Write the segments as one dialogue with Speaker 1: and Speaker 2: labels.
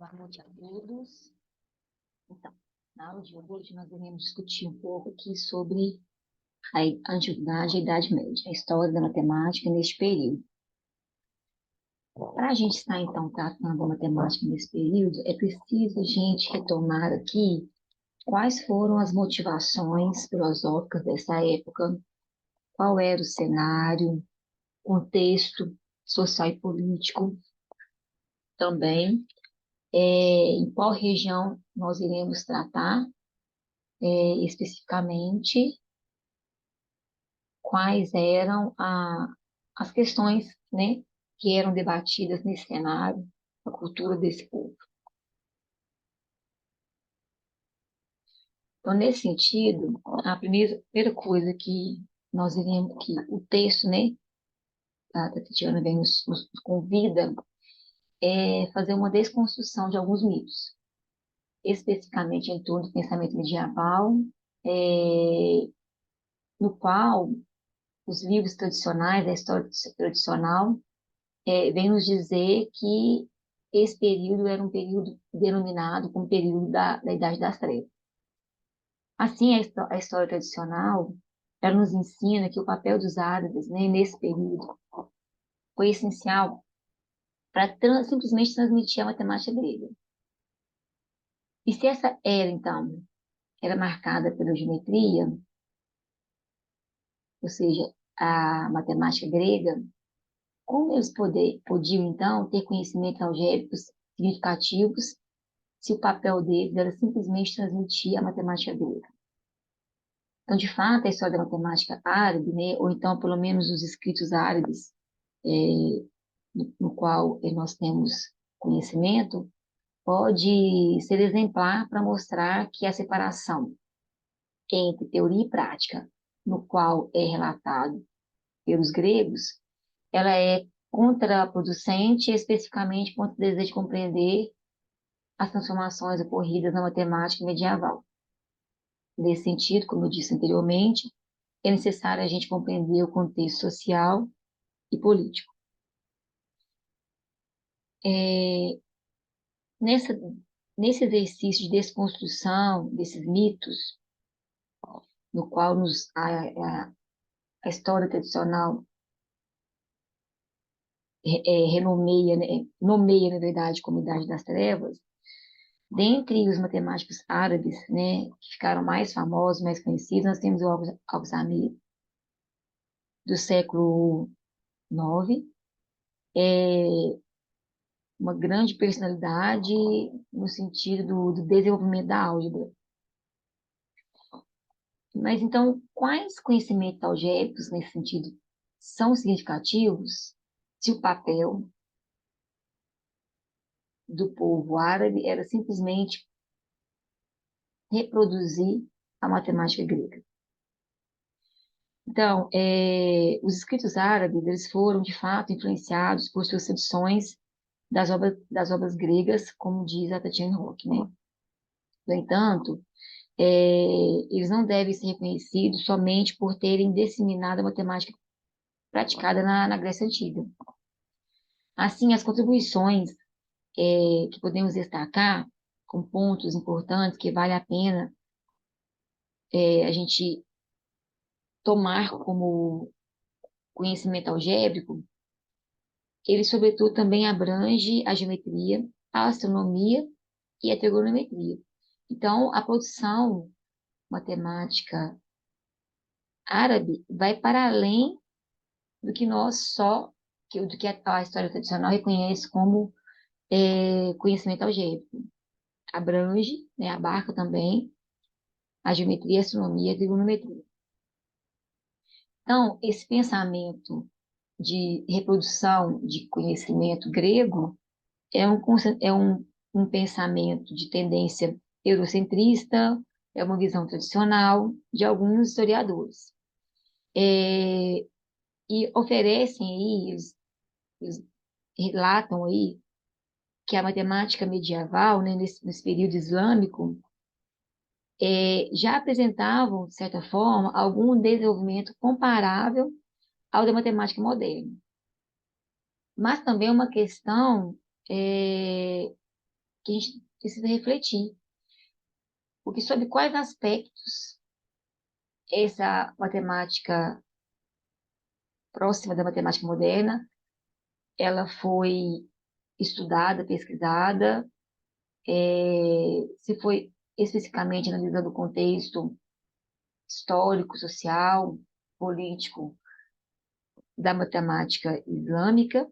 Speaker 1: Boa noite a todos. Então, na aula de hoje nós iremos discutir um pouco aqui sobre a antiguidade e a Idade Média, a história da matemática neste período. Para a gente estar, então, tratando da matemática nesse período, é preciso a gente retomar aqui quais foram as motivações filosóficas dessa época, qual era o cenário, contexto social e político também, em qual região nós iremos tratar especificamente quais eram as questões, né, que eram debatidas nesse cenário, a cultura desse povo. Então, nesse sentido, a primeira coisa que nós iremos, que o texto, né, da Tatiana vem nos convida, é fazer uma desconstrução de alguns mitos, especificamente em torno do pensamento medieval, é, no qual os livros tradicionais, a história tradicional, vem nos dizer que esse período era um período denominado como período da Idade das Trevas. Assim, a história tradicional, ela nos ensina que o papel dos árabes, né, nesse período foi essencial para simplesmente transmitir a matemática grega. E se essa era, então, era marcada pela geometria, ou seja, a matemática grega, como eles podiam, então, ter conhecimentos algébricos significativos se o papel deles era simplesmente transmitir a matemática grega? Então, de fato, a história da matemática árabe, né, ou então, pelo menos, os escritos árabes, é, no qual nós temos conhecimento, pode ser exemplar para mostrar que a separação entre teoria e prática, no qual é relatado pelos gregos, ela é contraproducente, especificamente quanto deseja compreender as transformações ocorridas na matemática medieval. Nesse sentido, como eu disse anteriormente, é necessário a gente compreender o contexto social e político. É, nessa, nesse exercício de desconstrução desses mitos, no qual a história tradicional renomeia, né, nomeia, na verdade, como Idade das Trevas, dentre os matemáticos árabes, né, que ficaram mais famosos, mais conhecidos, nós temos o Al-Zamir, do século IX, uma grande personalidade no sentido do desenvolvimento da álgebra. Mas então, quais conhecimentos algébricos nesse sentido são significativos se o papel do povo árabe era simplesmente reproduzir a matemática grega? Então, os escritos árabes, eles foram, de fato, influenciados por suas tradições das obras gregas, como diz a Tatiana Rock, né? No entanto, eles não devem ser reconhecidos somente por terem disseminado a matemática praticada na Grécia Antiga. Assim, as contribuições que podemos destacar, com pontos importantes que vale a pena a gente tomar como conhecimento algébrico, ele, sobretudo, também abrange a geometria, a astronomia e a trigonometria. Então, a produção matemática árabe vai para além do que nós só, do que a história tradicional reconhece como conhecimento algébrico. Abrange, né, abarca também a geometria, a astronomia e a trigonometria. Então, esse pensamento de reprodução de conhecimento grego é um pensamento de tendência eurocentrista, é uma visão tradicional de alguns historiadores. E oferecem aí, eles relatam aí que a matemática medieval, né, nesse período islâmico, já apresentavam, de certa forma, algum desenvolvimento comparável ao da matemática moderna. Mas também uma questão que a gente precisa refletir. Porque sobre quais aspectos essa matemática próxima da matemática moderna, ela foi estudada, pesquisada, se foi especificamente analisando o contexto histórico, social, político da matemática islâmica,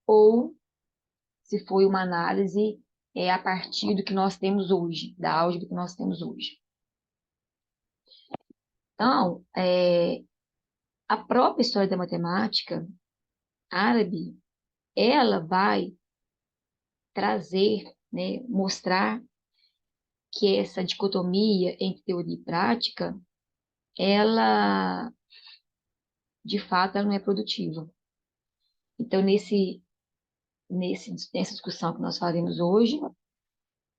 Speaker 1: ou se foi uma análise a partir do que nós temos hoje, da álgebra que nós temos hoje. Então, a própria história da matemática árabe, ela vai trazer, né, mostrar que essa dicotomia entre teoria e prática, ela, de fato, ela não é produtiva. Então, nessa discussão que nós faremos hoje,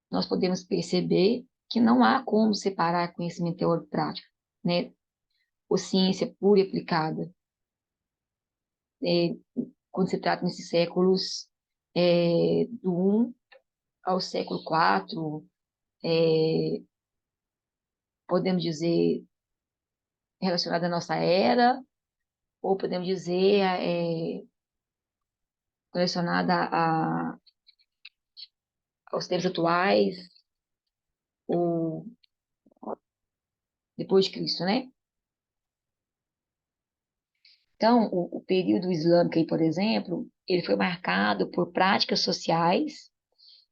Speaker 1: nós podemos perceber que não há como separar conhecimento teórico e prático, né? Ou ciência pura e aplicada. É, quando se trata nesses séculos do 1 ao século 4, podemos dizer relacionada à nossa era, ou podemos dizer relacionada aos tempos atuais, ou depois de Cristo, né? Então, o período islâmico, aí, por exemplo, ele foi marcado por práticas sociais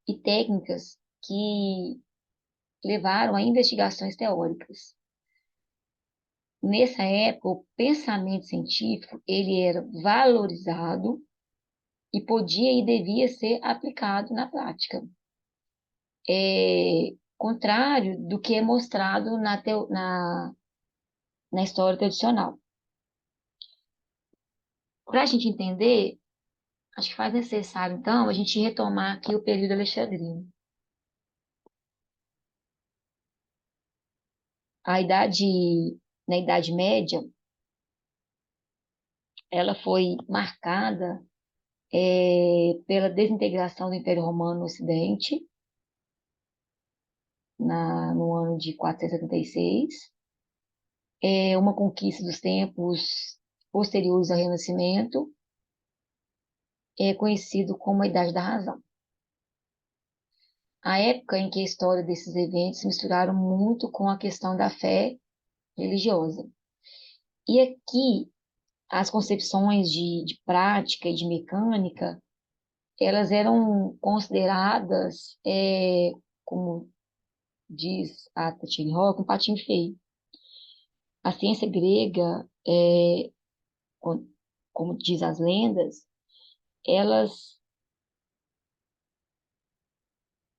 Speaker 1: e técnicas que levaram a investigações teóricas. Nessa época, o pensamento científico ele era valorizado e podia e devia ser aplicado na prática. Contrário do que é mostrado na história tradicional. Para a gente entender, acho que faz necessário, então, a gente retomar aqui o período alexandrino. Na Idade Média, ela foi marcada pela desintegração do Império Romano no Ocidente, no ano de 476, uma conquista dos tempos posteriores ao Renascimento, conhecido como a Idade da Razão. A época em que a história desses eventos se misturaram muito com a questão da fé religiosa. E aqui, as concepções de prática e de mecânica, elas eram consideradas, como diz a Tatiana Rock, um patinho feio. A ciência grega, como diz as lendas, elas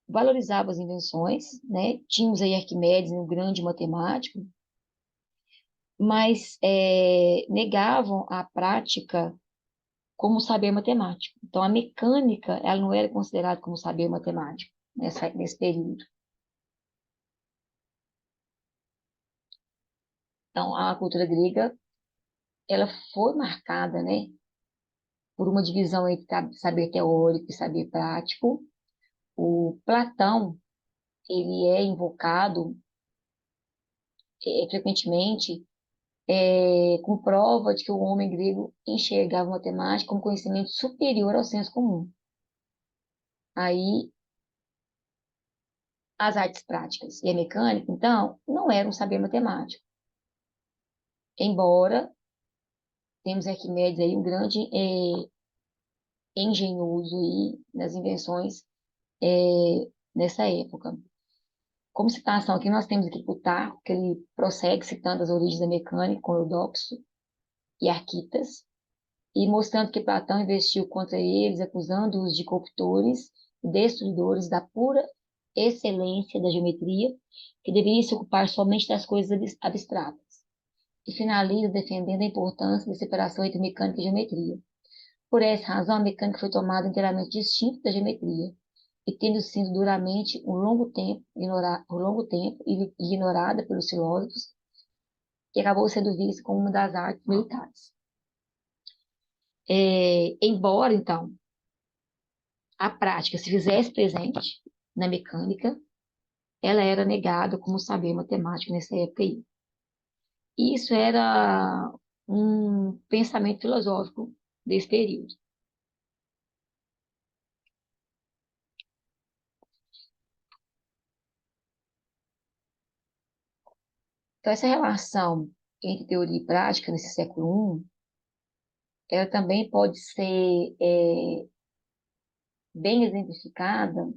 Speaker 1: valorizavam as invenções, né? Tínhamos aí Arquimedes, um grande matemático, mas negavam a prática como saber matemático. Então, a mecânica, ela não era considerada como saber matemático nesse período. Então, a cultura grega, ela foi marcada, né, por uma divisão entre saber teórico e saber prático. O Platão, ele é invocado frequentemente com prova de que o homem grego enxergava a matemática como conhecimento superior ao senso comum. Aí, as artes práticas e a mecânica, então, não eram saber matemático. Embora temos Arquimedes aí, um grande engenhoso aí nas invenções nessa época. Como citação aqui, nós temos aqui Plutarco, que ele prossegue citando as origens da mecânica com Eudoxo e Arquitas, e mostrando que Platão investiu contra eles, acusando-os de corruptores e destruidores da pura excelência da geometria, que deveria se ocupar somente das coisas abstratas. E finaliza defendendo a importância da separação entre mecânica e geometria. Por essa razão, a mecânica foi tomada inteiramente distinta da geometria, e tendo sido duramente por longo tempo ignorada pelos filósofos, que acabou sendo vista como uma das artes militares. Embora, então, a prática se fizesse presente, na mecânica, ela era negada como saber matemático nessa época aí. E isso era um pensamento filosófico desse período. Então, essa relação entre teoria e prática nesse século I, ela também pode ser bem exemplificada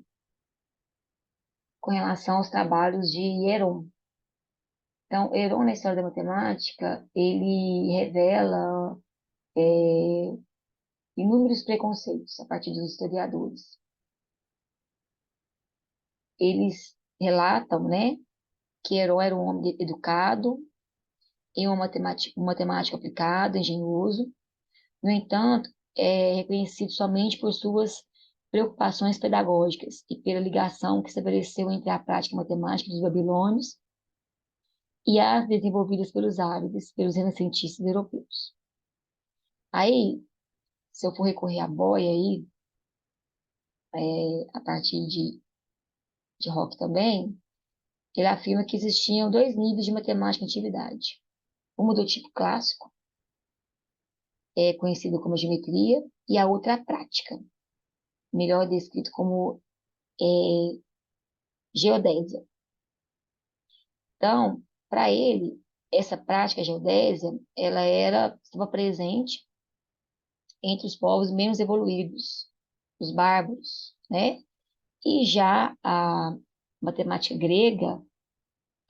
Speaker 1: com relação aos trabalhos de Heron. Então, Heron, na história da matemática, ele revela inúmeros preconceitos a partir dos historiadores. Eles relatam, né, que Heron era um homem educado, em um matemático aplicado, engenhoso. No entanto, é reconhecido somente por suas preocupações pedagógicas e pela ligação que estabeleceu entre a prática matemática dos babilônios e as desenvolvidas pelos árabes, pelos renascentistas europeus. Aí, se eu for recorrer à Boia aí, a partir de Rock também, ele afirma que existiam dois níveis de matemática em antiguidade. Uma do tipo clássico, conhecido como geometria, e a outra a prática, melhor descrito como é, geodésia. Então, para ele, essa prática geodésia, ela estava presente entre os povos menos evoluídos, os bárbaros, né? E já a matemática grega,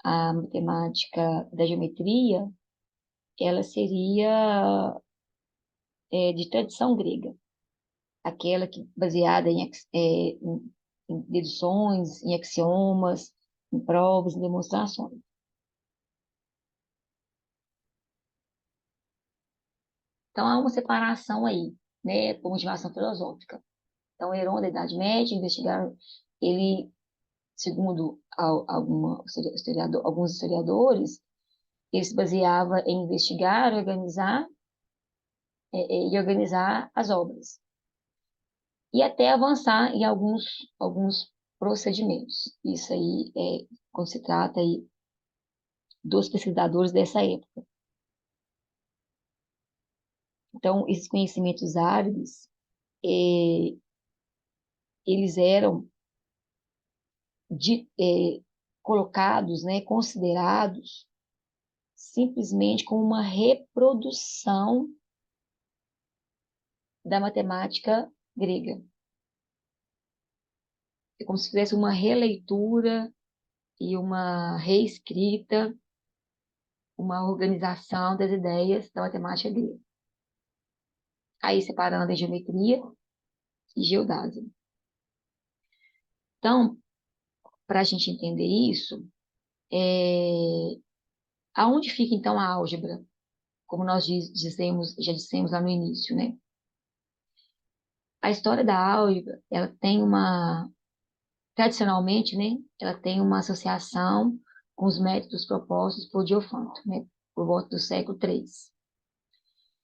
Speaker 1: a matemática da geometria, ela seria de tradição grega, aquela que baseada em deduções, em axiomas, em provas, em demonstrações. Então há uma separação aí, né, por motivação filosófica. Então, Heron, da Idade Média, investigaram ele, segundo alguns historiadores, ele se baseava em investigar, organizar e organizar as obras. E até avançar em alguns procedimentos. Isso aí é quando se trata aí dos pesquisadores dessa época. Então, esses conhecimentos árabes, eles eram de, colocados, né, considerados simplesmente como uma reprodução da matemática grega. É como se fizesse uma releitura e uma reescrita, uma organização das ideias da matemática grega. Aí separando em geometria e geodásia. Então, para a gente entender isso, aonde fica então a álgebra? Como nós já dissemos lá no início, né? A história da álgebra, ela tem tradicionalmente, né, ela tem uma associação com os métodos propostos por Diofanto, né, por volta do século III.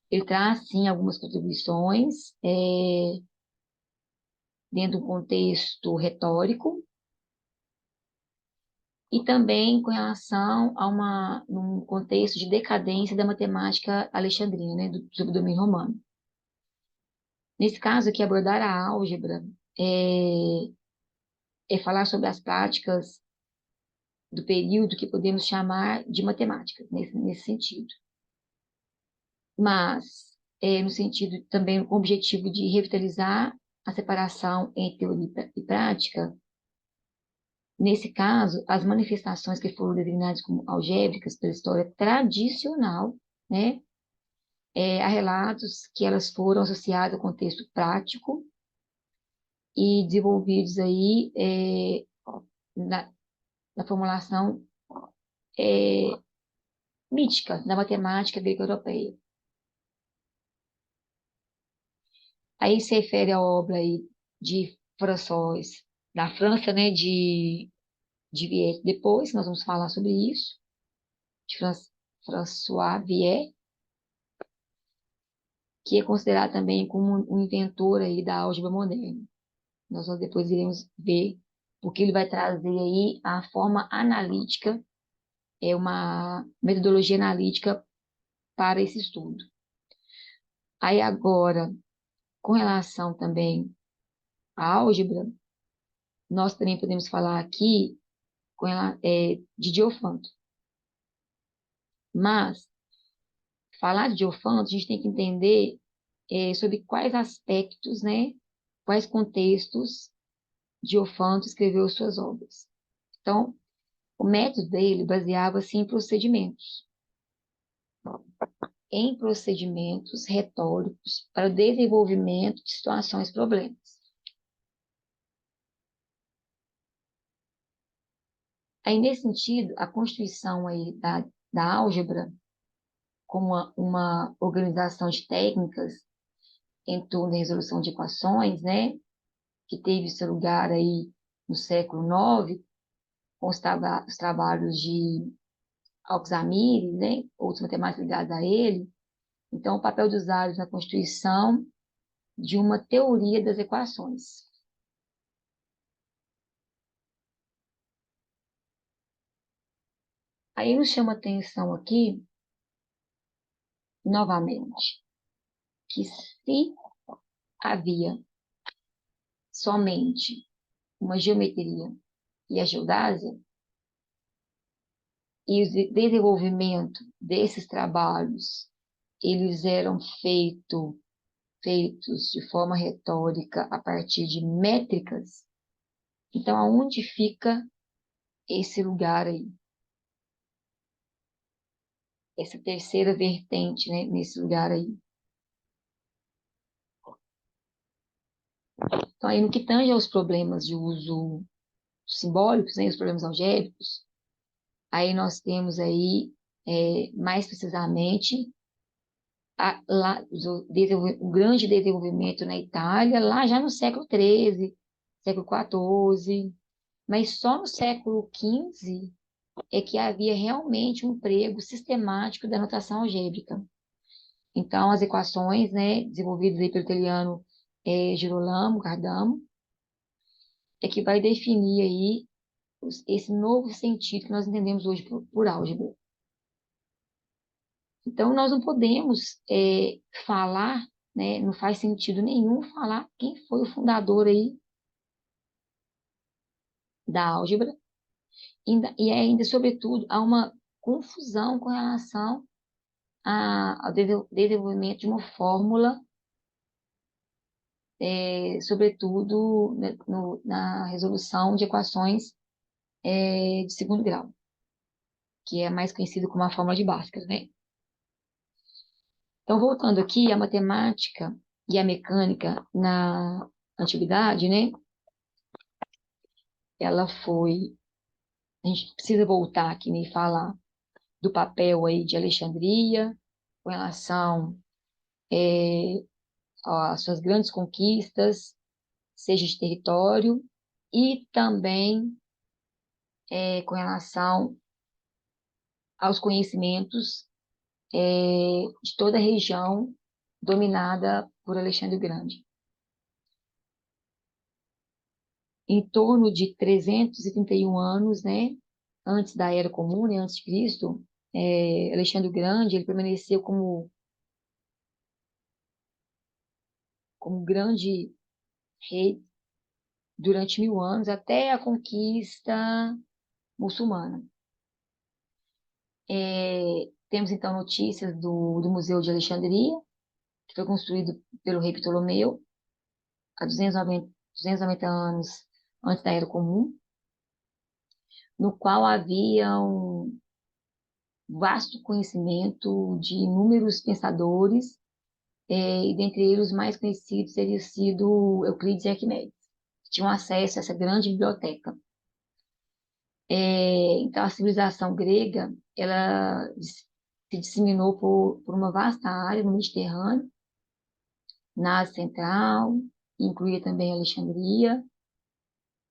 Speaker 1: Ele traz, sim, algumas contribuições dentro de um contexto retórico e também com relação a num contexto de decadência da matemática alexandrina, né, sob o domínio romano. Nesse caso aqui, abordar a álgebra é falar sobre as práticas do período que podemos chamar de matemática, nesse sentido. Mas, no sentido também, com o objetivo de revitalizar a separação entre teoria e prática, nesse caso, as manifestações que foram designadas como algébricas pela história tradicional, né, há relatos que elas foram associadas ao contexto prático e desenvolvidos aí na, na formulação é, mítica da matemática grega-europeia. Aí se refere à obra aí de François, da França, né, de Vier. Depois nós vamos falar sobre isso, de François Vier, que é considerado também como um inventor aí da álgebra moderna. Nós depois iremos ver porque ele vai trazer aí a forma analítica, é uma metodologia analítica para esse estudo. Aí agora, com relação também à álgebra, nós também podemos falar aqui de Diofanto. Mas, falar de Diofanto, a gente tem que entender sobre quais aspectos, né, quais contextos Diofanto escreveu suas obras. Então, o método dele baseava-se em procedimentos retóricos para o desenvolvimento de situações problemas. Aí, nesse sentido, a constituição aí da álgebra como uma organização de técnicas em torno da resolução de equações, né, que teve seu lugar aí no século IX, com os trabalhos de Alexandre, né, outros matemáticos ligados a ele. Então, o papel dos usuários na constituição de uma teoria das equações. Aí nos chama atenção aqui, novamente, que se havia somente uma geometria e a geodásia, e o desenvolvimento desses trabalhos, eles eram feitos de forma retórica a partir de métricas, então aonde fica esse lugar aí? Essa terceira vertente, né, nesse lugar aí. Então, aí, no que tange aos problemas de uso simbólicos, né, os problemas algébricos, aí nós temos aí, mais precisamente, o grande desenvolvimento na Itália, lá já no século XIII, século XIV, mas só no século XV é que havia realmente um emprego sistemático da notação algébrica. Então, as equações, né, desenvolvidas aí pelo italiano Girolamo Cardano, é que vai definir aí esse novo sentido que nós entendemos hoje por álgebra. Então, nós não podemos falar, né, não faz sentido nenhum falar quem foi o fundador aí da álgebra, e ainda, sobretudo, há uma confusão com relação ao desenvolvimento de uma fórmula, sobretudo, né, na resolução de equações de segundo grau, que é mais conhecido como a fórmula de Bhaskara, né? Então, voltando aqui, a matemática e a mecânica na antiguidade, né? Ela foi. A gente precisa voltar aqui e falar do papel aí de Alexandria com relação às suas grandes conquistas, seja de território, e também com relação aos conhecimentos de toda a região dominada por Alexandre o Grande. Em torno de 331 anos, né, antes da Era Comum, né, antes de Cristo, Alexandre o Grande, ele permaneceu como grande rei durante 1000 anos, até a conquista muçulmana. Temos, então, notícias do Museu de Alexandria, que foi construído pelo rei Ptolomeu, há 290 anos antes da Era Comum, no qual havia um vasto conhecimento de inúmeros pensadores, e dentre eles os mais conhecidos teria sido Euclides e Arquimedes, que tinham acesso a essa grande biblioteca. Então, a civilização grega, ela se disseminou por uma vasta área no Mediterrâneo, na Ásia Central, incluía também Alexandria,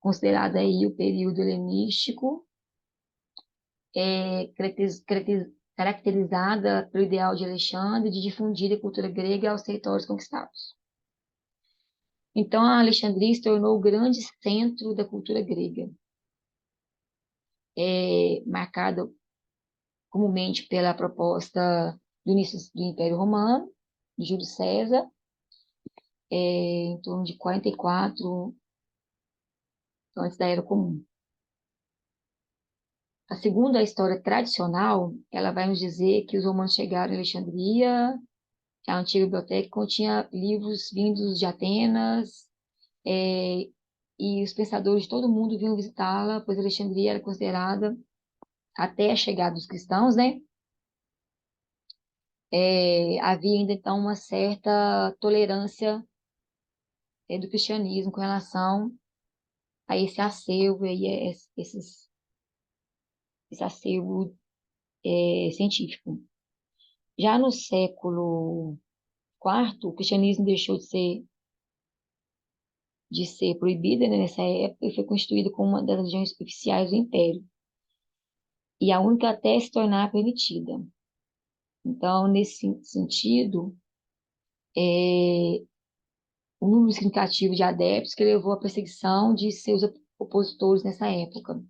Speaker 1: considerada aí o período helenístico, caracterizada pelo ideal de Alexandre de difundir a cultura grega aos territórios conquistados. Então, a Alexandria se tornou o grande centro da cultura grega, marcada comumente pela proposta do início do Império Romano, de Júlio César, em torno de 44 antes da Era Comum. Segundo a história tradicional, ela vai nos dizer que os romanos chegaram em Alexandria, a antiga biblioteca continha livros vindos de Atenas, é, e os pensadores de todo mundo vinham visitá-la, pois Alexandria era considerada, até a chegada dos cristãos, né? Havia ainda então uma certa tolerância, do cristianismo com relação a esse acervo, aí, esse acervo, científico. Já no século IV, o cristianismo deixou de ser proibida, né, nessa época e foi constituído como uma das religiões oficiais do Império, e a única até se tornar permitida. Então, nesse sentido, é, o número significativo de adeptos que levou à perseguição de seus opositores nessa época.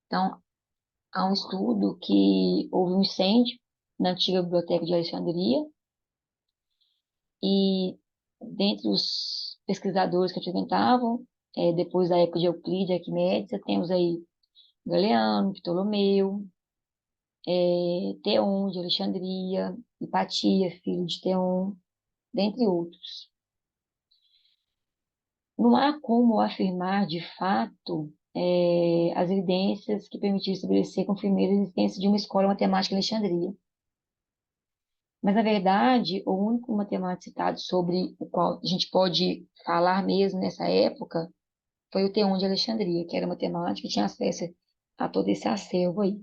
Speaker 1: Então, há um estudo que houve um incêndio na antiga biblioteca de Alexandria e, dentre os pesquisadores que frequentavam, depois da época de Euclides e Arquimedes, temos aí Galeano, Ptolomeu, Teon de Alexandria, Hipatia, filho de Teon, dentre outros. Não há como afirmar de fato as evidências que permitiram estabelecer com firmeza a existência de uma escola matemática em Alexandria. Mas, na verdade, o único matemático citado sobre o qual a gente pode falar mesmo nessa época foi o Teon de Alexandria, que era matemático e tinha acesso a todo esse acervo aí.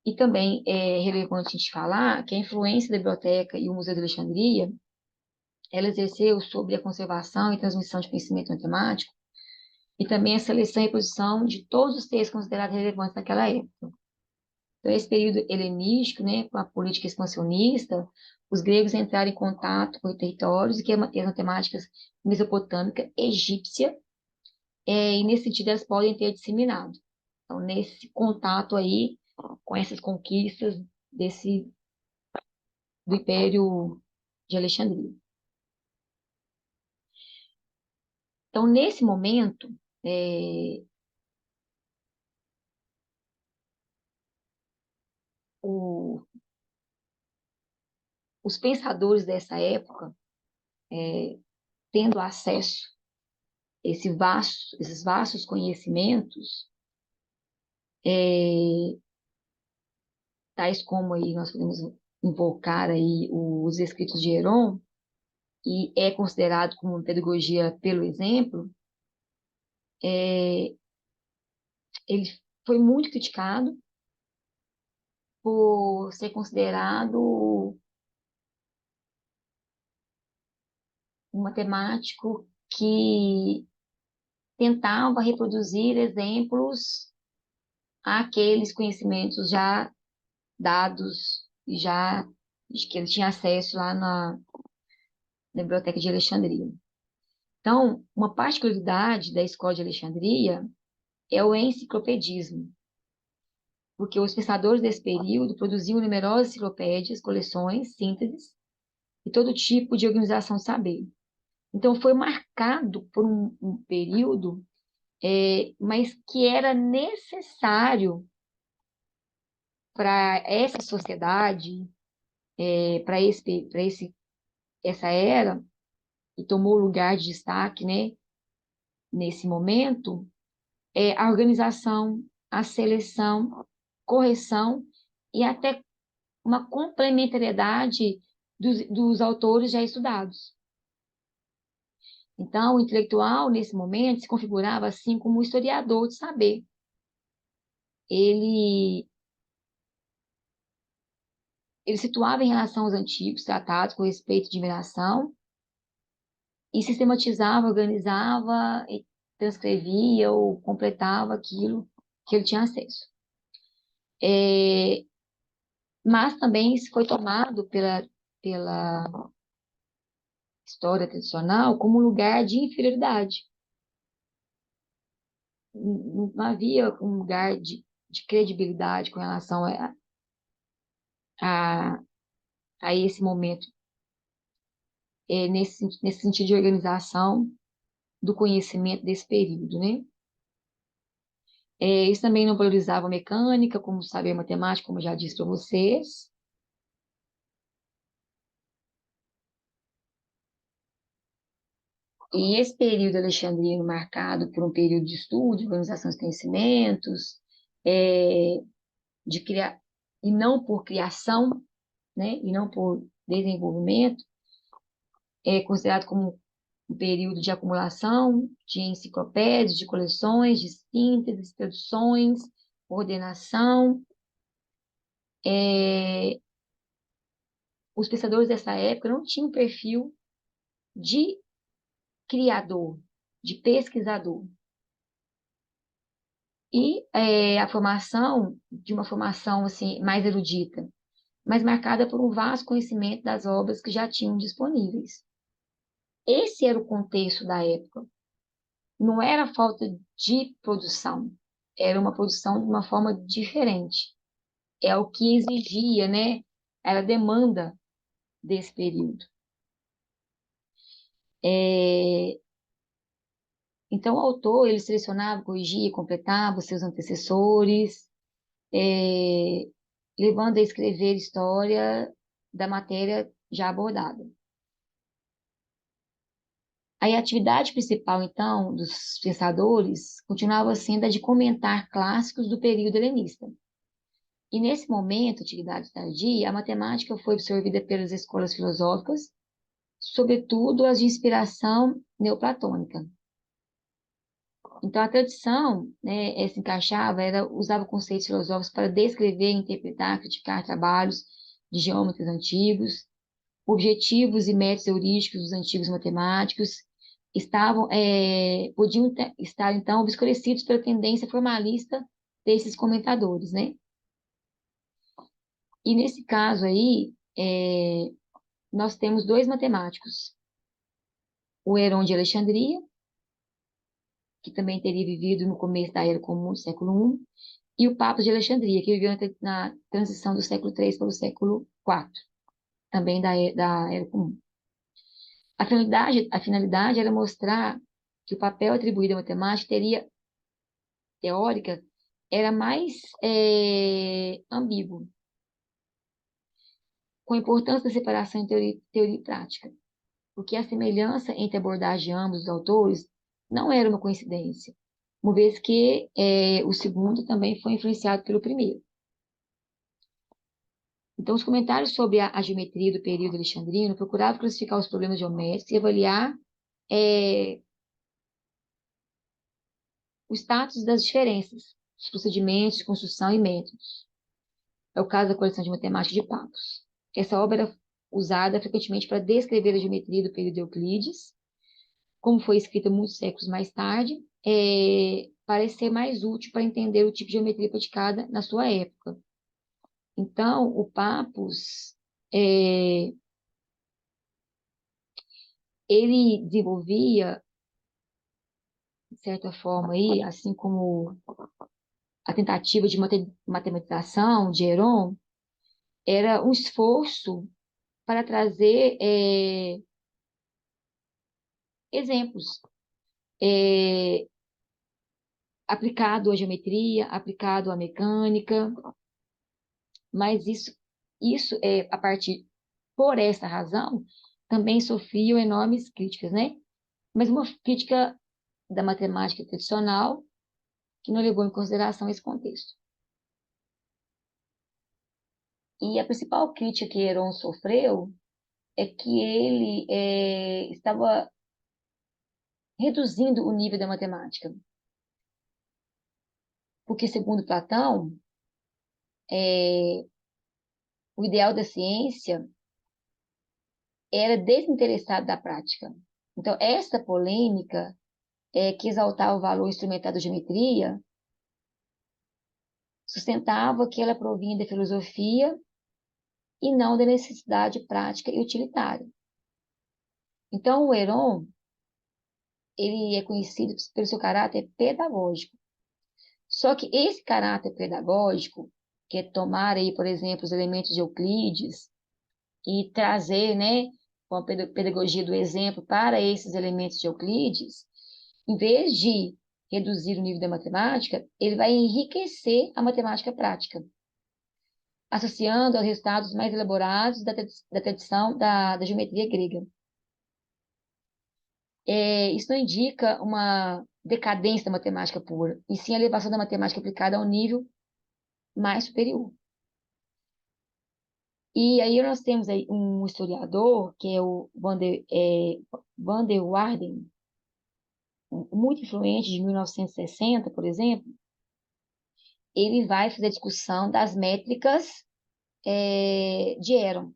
Speaker 1: E também é relevante a gente falar que a influência da biblioteca e o Museu de Alexandria, ela exerceu sobre a conservação e transmissão de conhecimento matemático e também a seleção e reprodução de todos os textos considerados relevantes naquela época. Então, esse período helenístico, né, com a política expansionista, os gregos entraram em contato com territórios e que as matemáticas mesopotâmica, egípcia, e nesse sentido elas podem ter disseminado. Então, nesse contato aí, com essas conquistas do Império de Alexandria. Então, nesse momento, é, o- os pensadores dessa época, tendo acesso a esses vastos conhecimentos, é, tais como aí nós podemos invocar aí os escritos de Heron, e é considerado como uma pedagogia pelo exemplo, é, ele foi muito criticado por ser considerado um matemático que tentava reproduzir exemplos àqueles conhecimentos já dados e já de que ele tinha acesso lá na Biblioteca de Alexandria. Então, uma particularidade da Escola de Alexandria é o enciclopedismo, porque os pensadores desse período produziam numerosas enciclopédias, coleções, sínteses e todo tipo de organização do saber. Então, foi marcado por um período, mas que era necessário para essa sociedade, para essa era, e tomou lugar de destaque, né, nesse momento, a organização, a seleção, correção e até uma complementariedade dos autores já estudados. Então, o intelectual, nesse momento, se configurava assim como um historiador de saber. Ele, ele situava em relação aos antigos tratados com respeito e admiração e sistematizava, organizava, e transcrevia ou completava aquilo que ele tinha acesso. Mas também isso foi tomado pela história tradicional como um lugar de inferioridade. Não havia um lugar de credibilidade com relação a, a esse momento, nesse sentido de organização do conhecimento desse período, né? Isso também não valorizava a mecânica, como saber matemática, como eu já disse para vocês. E esse período alexandrino marcado por um período de estudo, de organização dos conhecimentos, é, de criar, e não por criação, né, e não por desenvolvimento, é considerado como um período de acumulação de enciclopédias, de coleções, de síntese, traduções, ordenação. É, os pensadores dessa época não tinham perfil de criador, de pesquisador. E a formação, de uma formação assim, mais erudita, mas marcada por um vasto conhecimento das obras que já tinham disponíveis. Esse era o contexto da época. Não era falta de produção, era uma produção de uma forma diferente. É o que exigia, né? Era a demanda desse período. É, então, o autor, ele selecionava, corrigia, completava os seus antecessores, é, levando a escrever história da matéria já abordada. Aí a atividade principal, então, dos pensadores continuava sendo a de comentar clássicos do período helenista. E nesse momento, atividade tardia, a matemática foi absorvida pelas escolas filosóficas, sobretudo as de inspiração neoplatônica. Então, a tradição, né, se encaixava, usava conceitos filosóficos para descrever, interpretar, criticar trabalhos de geômetras antigos, objetivos e métodos heurísticos dos antigos matemáticos podiam estar, então, obscurecidos pela tendência formalista desses comentadores, né? E nesse caso aí, nós temos dois matemáticos, o Heron de Alexandria, que também teria vivido no começo da Era Comum do século I, e o Papa de Alexandria, que viveu na transição do século III para o século IV, também da Era Comum. A finalidade era mostrar que o papel atribuído à matemática teórica era mais ambíguo, com a importância da separação entre teoria e prática, porque a semelhança entre a abordagem de ambos os autores não era uma coincidência, uma vez que o segundo também foi influenciado pelo primeiro. Então, os comentários sobre a geometria do período alexandrino procuravam classificar os problemas geométricos e avaliar é, o status das diferenças, os procedimentos de construção e métodos. É o caso da coleção de matemática de Pappos. Essa obra era usada frequentemente para descrever a geometria do período de Euclides, como foi escrita muitos séculos mais tarde, parece ser mais útil para entender o tipo de geometria praticada na sua época. Então, o Pappos, ele desenvolvia, de certa forma, aí, assim como a tentativa de matematização de Heron, era um esforço para trazer exemplos é, aplicado à geometria, aplicado à mecânica, mas isso a partir, por essa razão, também sofriam enormes críticas, né? Mas uma crítica da matemática tradicional que não levou em consideração esse contexto. E a principal crítica que Heron sofreu é que ele estava reduzindo o nível da matemática. Porque, segundo Platão, o ideal da ciência era desinteressado da prática. Então, essa polêmica que exaltava o valor instrumental da geometria sustentava que ela provinha da filosofia e não da necessidade prática e utilitária. Então, o Heron, ele é conhecido pelo seu caráter pedagógico. Só que esse caráter pedagógico, que é tomar aí, por exemplo, os elementos de Euclides e trazer, né, com a pedagogia do exemplo para esses elementos de Euclides, em vez de reduzir o nível da matemática, ele vai enriquecer a matemática prática, associando aos resultados mais elaborados da tradição da geometria grega. Isso não indica uma decadência da matemática pura, e sim a elevação da matemática aplicada a um nível mais superior. E aí nós temos aí um historiador, que é o Van der Waerden, muito influente, de 1960, por exemplo. Ele vai fazer a discussão das métricas de Heron,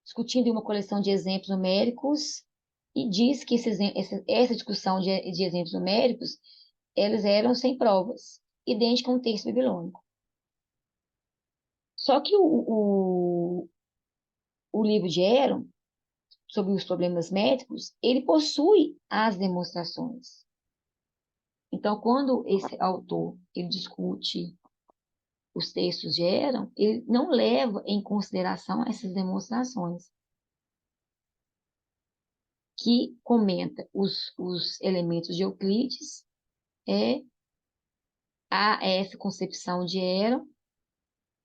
Speaker 1: discutindo uma coleção de exemplos numéricos, e diz que essa discussão de exemplos numéricos, eles eram sem provas, idêntica a um texto babilônico. Só que o livro de Heron, sobre os problemas métricos, ele possui as demonstrações. Então, quando esse autor ele discute os textos de Heron, ele não leva em consideração essas demonstrações, que comenta os elementos de Euclides, a essa concepção de Heron,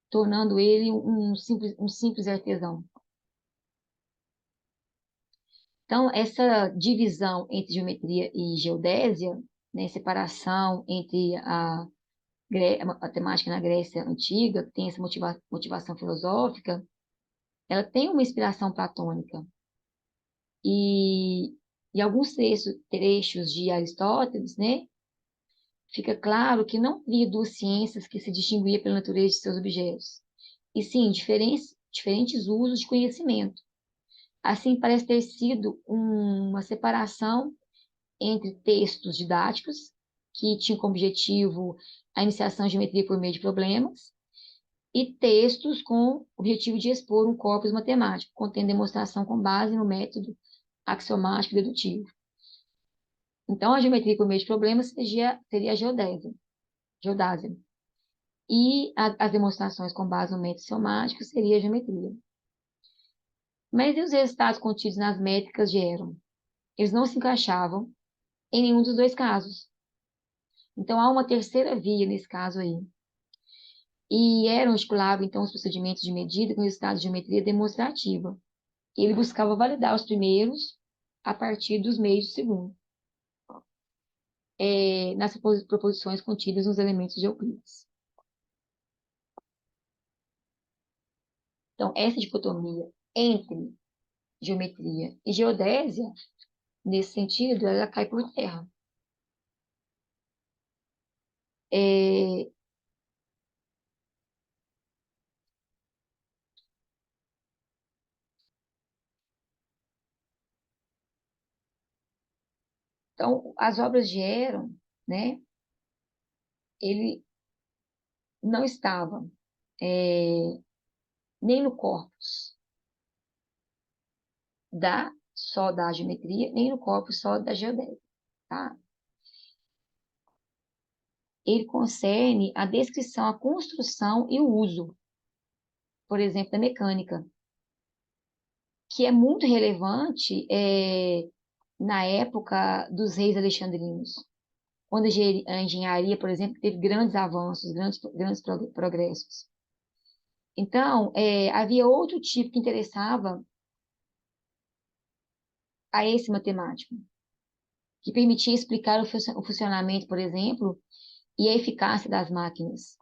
Speaker 1: tornando ele um simples artesão. Então, essa divisão entre geometria e geodésia, né, separação entre a matemática na Grécia Antiga, que tem essa motivação filosófica, ela tem uma inspiração platônica. E, e alguns trechos de Aristóteles, né, fica claro que não havia duas ciências que se distinguiam pela natureza de seus objetos, e sim diferentes usos de conhecimento. Assim, parece ter sido uma separação entre textos didáticos, que tinham como objetivo a iniciação de geometria por meio de problemas, e textos com o objetivo de expor um corpus matemático, contendo demonstração com base no método axiomático dedutivo. Então, a geometria por meio de problemas seria a geodásia. E as demonstrações com base no método axiomático seria a geometria. Mas e os resultados contidos nas métricas de Heron? Eles não se encaixavam em nenhum dos dois casos. Então, há uma terceira via nesse caso aí. E Heron articulava, então, os procedimentos de medida com resultados de geometria demonstrativa. Ele buscava validar os primeiros a partir dos meios do segundo, nas proposições contidas nos elementos de Euclides. Então, essa dicotomia entre geometria e geodésia, nesse sentido, ela cai por terra. É, então, as obras de Heron, né, ele não estava nem no corpus só da geometria, nem no corpus só da geodésia, tá? Ele concerne a descrição, a construção e o uso, por exemplo, da mecânica, que é muito relevante na época dos reis alexandrinos, quando a engenharia, por exemplo, teve grandes avanços, grandes progressos. Então, havia outro tipo que interessava a esse matemático, que permitia explicar o funcionamento, por exemplo, e a eficácia das máquinas.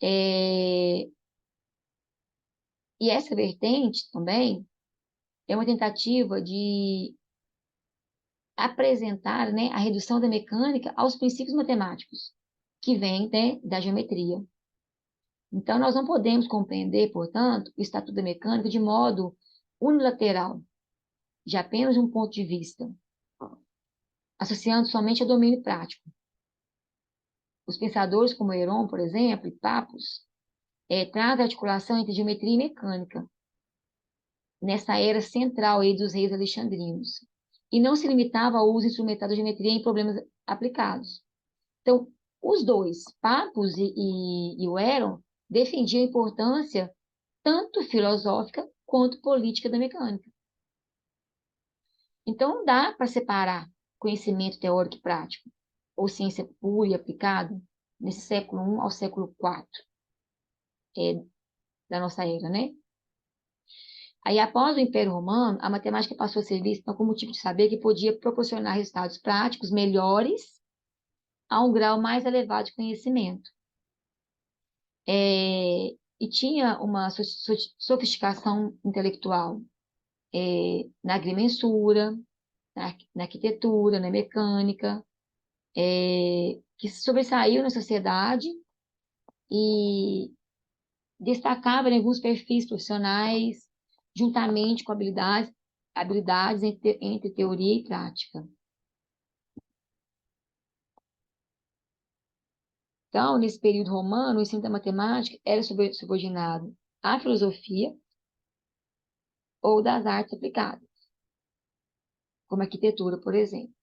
Speaker 1: E essa vertente também é uma tentativa de apresentar, né, a redução da mecânica aos princípios matemáticos, que vêm, né, da geometria. Então, nós não podemos compreender, portanto, o estatuto da mecânica de modo unilateral, de apenas um ponto de vista, associando somente ao domínio prático. Os pensadores como Heron, por exemplo, e Pappus, trazem a articulação entre geometria e mecânica, nessa era central aí dos reis alexandrinos. E não se limitava ao uso instrumental da geometria em problemas aplicados. Então, os dois, Pappus e o Heron, defendiam a importância tanto filosófica quanto política da mecânica. Então, não dá para separar conhecimento teórico e prático, ou ciência pura e aplicada, nesse século I ao século IV da nossa era, né? Aí, após o Império Romano, a matemática passou a ser vista como um tipo de saber que podia proporcionar resultados práticos melhores a um grau mais elevado de conhecimento. E tinha uma sofisticação intelectual na agrimensura, na arquitetura, na mecânica, que se sobressaiu na sociedade e destacava em alguns perfis profissionais, juntamente com habilidades entre teoria e prática. Então, nesse período romano, o ensino da matemática era subordinado à filosofia ou das artes aplicadas, como a arquitetura, por exemplo.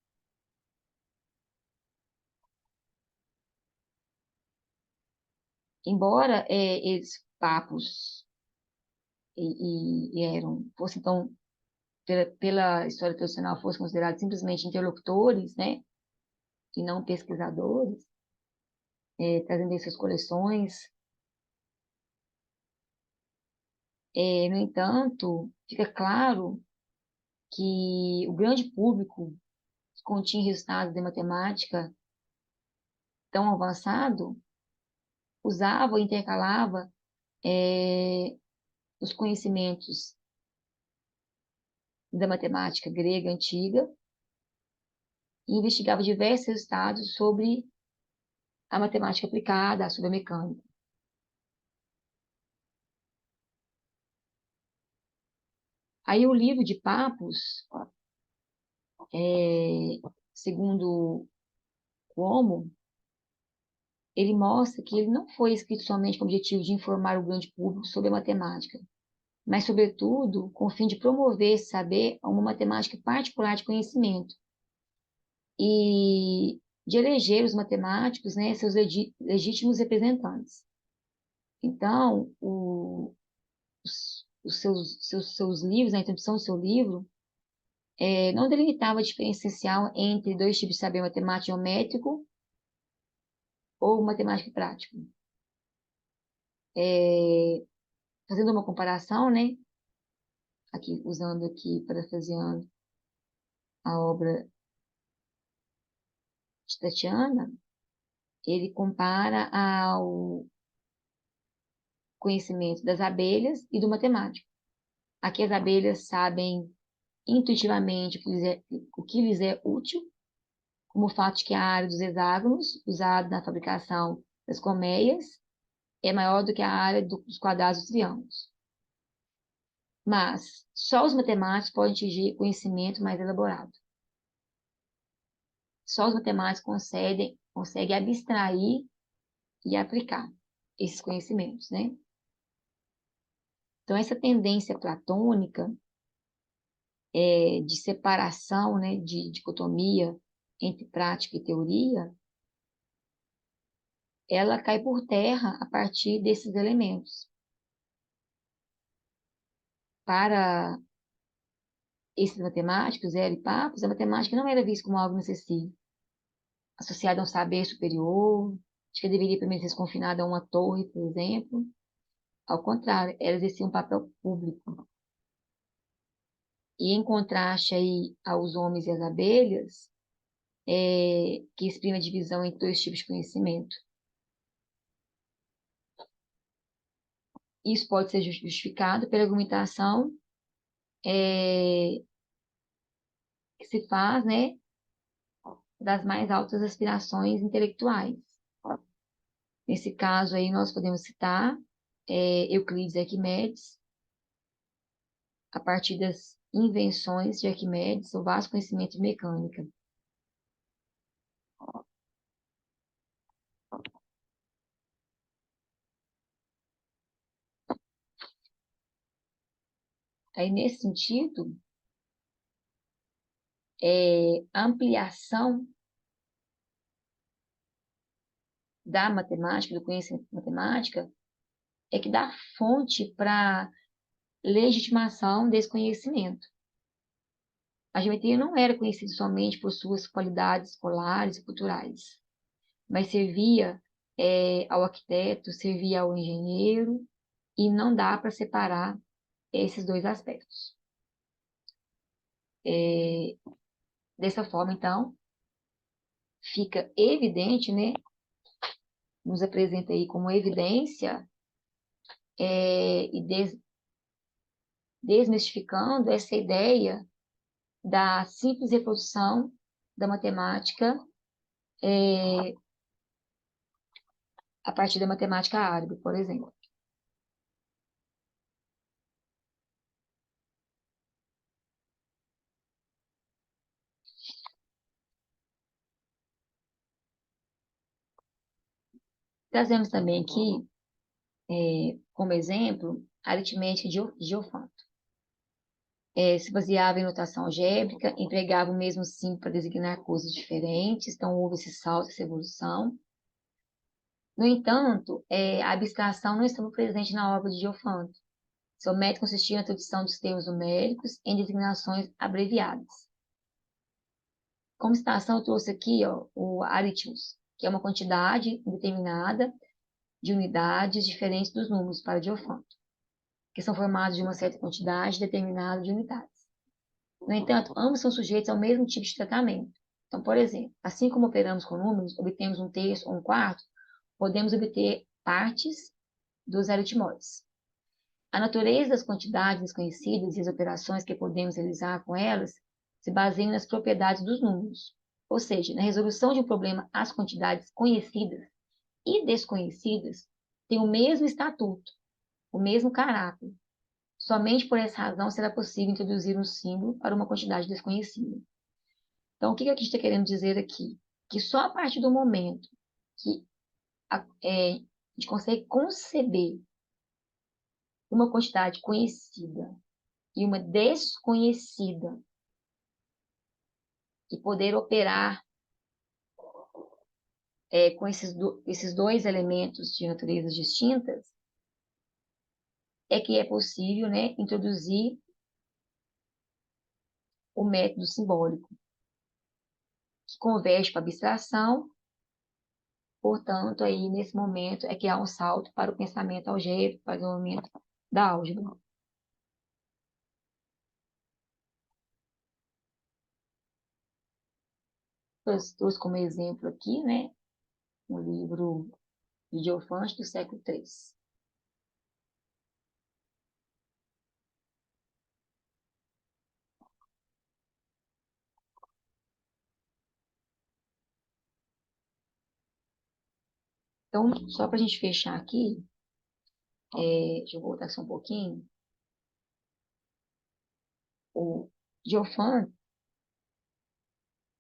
Speaker 1: Embora esses papos fossem, então, pela história tradicional, fossem considerados simplesmente interlocutores, né, e não pesquisadores, trazendo em suas coleções. No entanto, fica claro que o grande público que continha resultados de matemática tão avançado usava ou intercalava os conhecimentos da matemática grega antiga e investigava diversos resultados sobre a matemática aplicada, sobre a mecânica. Aí o livro de Papos, segundo Cuomo, ele mostra que ele não foi escrito somente com o objetivo de informar o grande público sobre a matemática, mas, sobretudo, com o fim de promover esse saber a uma matemática particular de conhecimento e de eleger os matemáticos, né, seus legítimos representantes. Então, os seus livros, a introdução do seu livro, não delimitava a diferença essencial entre dois tipos de saber matemático geométrico ou matemático prático. Fazendo uma comparação, né, aqui, usando aqui, parafraseando a obra de Tatiana, ele compara ao conhecimento das abelhas e do matemático. Aqui as abelhas sabem intuitivamente o que lhes é útil, como o fato de que a área dos hexágonos, usada na fabricação das colmeias, é maior do que a área dos quadrados dos triângulos. Mas só os matemáticos podem atingir conhecimento mais elaborado. Só os matemáticos conseguem abstrair e aplicar esses conhecimentos, né? Então, essa tendência platônica de separação, né, de dicotomia entre prática e teoria, ela cai por terra a partir desses elementos. Para esses matemáticos, Hélio e Pappos, a matemática não era vista como algo necessário, associado a um saber superior, de que deveria permanecer confinada a uma torre, por exemplo. Ao contrário, ela exercia um papel público. E em contraste aí aos homens e às abelhas, que exprime a divisão entre dois tipos de conhecimento. Isso pode ser justificado pela argumentação que se faz, né, das mais altas aspirações intelectuais. Nesse caso aí, nós podemos citar Euclides e Arquimedes, a partir das invenções de Arquimedes, o vasto conhecimento de mecânica. Aí, nesse sentido, a ampliação da matemática, do conhecimento de matemática, é que dá fonte para legitimação desse conhecimento. A geometria não era conhecida somente por suas qualidades escolares e culturais, mas servia ao arquiteto, servia ao engenheiro, e não dá para separar esses dois aspectos. Dessa forma, então, fica evidente, né? Nos apresenta aí como evidência e desmistificando essa ideia da simples reprodução da matemática a partir da matemática árabe, por exemplo. Trazemos também aqui, como exemplo, a aritmética de Diofanto. Se baseava em notação algébrica, empregava o mesmo símbolo para designar coisas diferentes, então houve esse salto, essa evolução. No entanto, a abstração não estava presente na obra de Diofanto. Seu método consistia na tradução dos termos numéricos em designações abreviadas. Como citação, eu trouxe aqui o aritmos, que é uma quantidade determinada de unidades diferentes dos números para Diofanto, que são formados de uma certa quantidade determinada de unidades. No entanto, ambos são sujeitos ao mesmo tipo de tratamento. Então, por exemplo, assim como operamos com números, obtemos um terço ou um quarto, podemos obter partes dos aritmóides. A natureza das quantidades desconhecidas e as operações que podemos realizar com elas se baseiam nas propriedades dos números. Ou seja, na resolução de um problema, as quantidades conhecidas e desconhecidas têm o mesmo estatuto, o mesmo caráter. Somente por essa razão será possível introduzir um símbolo para uma quantidade desconhecida. Então, o que a gente está querendo dizer aqui? Que só a partir do momento que a gente consegue conceber uma quantidade conhecida e uma desconhecida e poder operar com esses dois elementos de naturezas distintas, é que é possível, né, introduzir o método simbólico, que converge para a abstração. Portanto, aí, nesse momento, é que há um salto para o pensamento algébrico, para o desenvolvimento da álgebra. Eu trouxe como exemplo aqui, né, um livro de Diofanto do século III. Então, só para a gente fechar aqui, deixa eu voltar só um pouquinho. O Diofanto,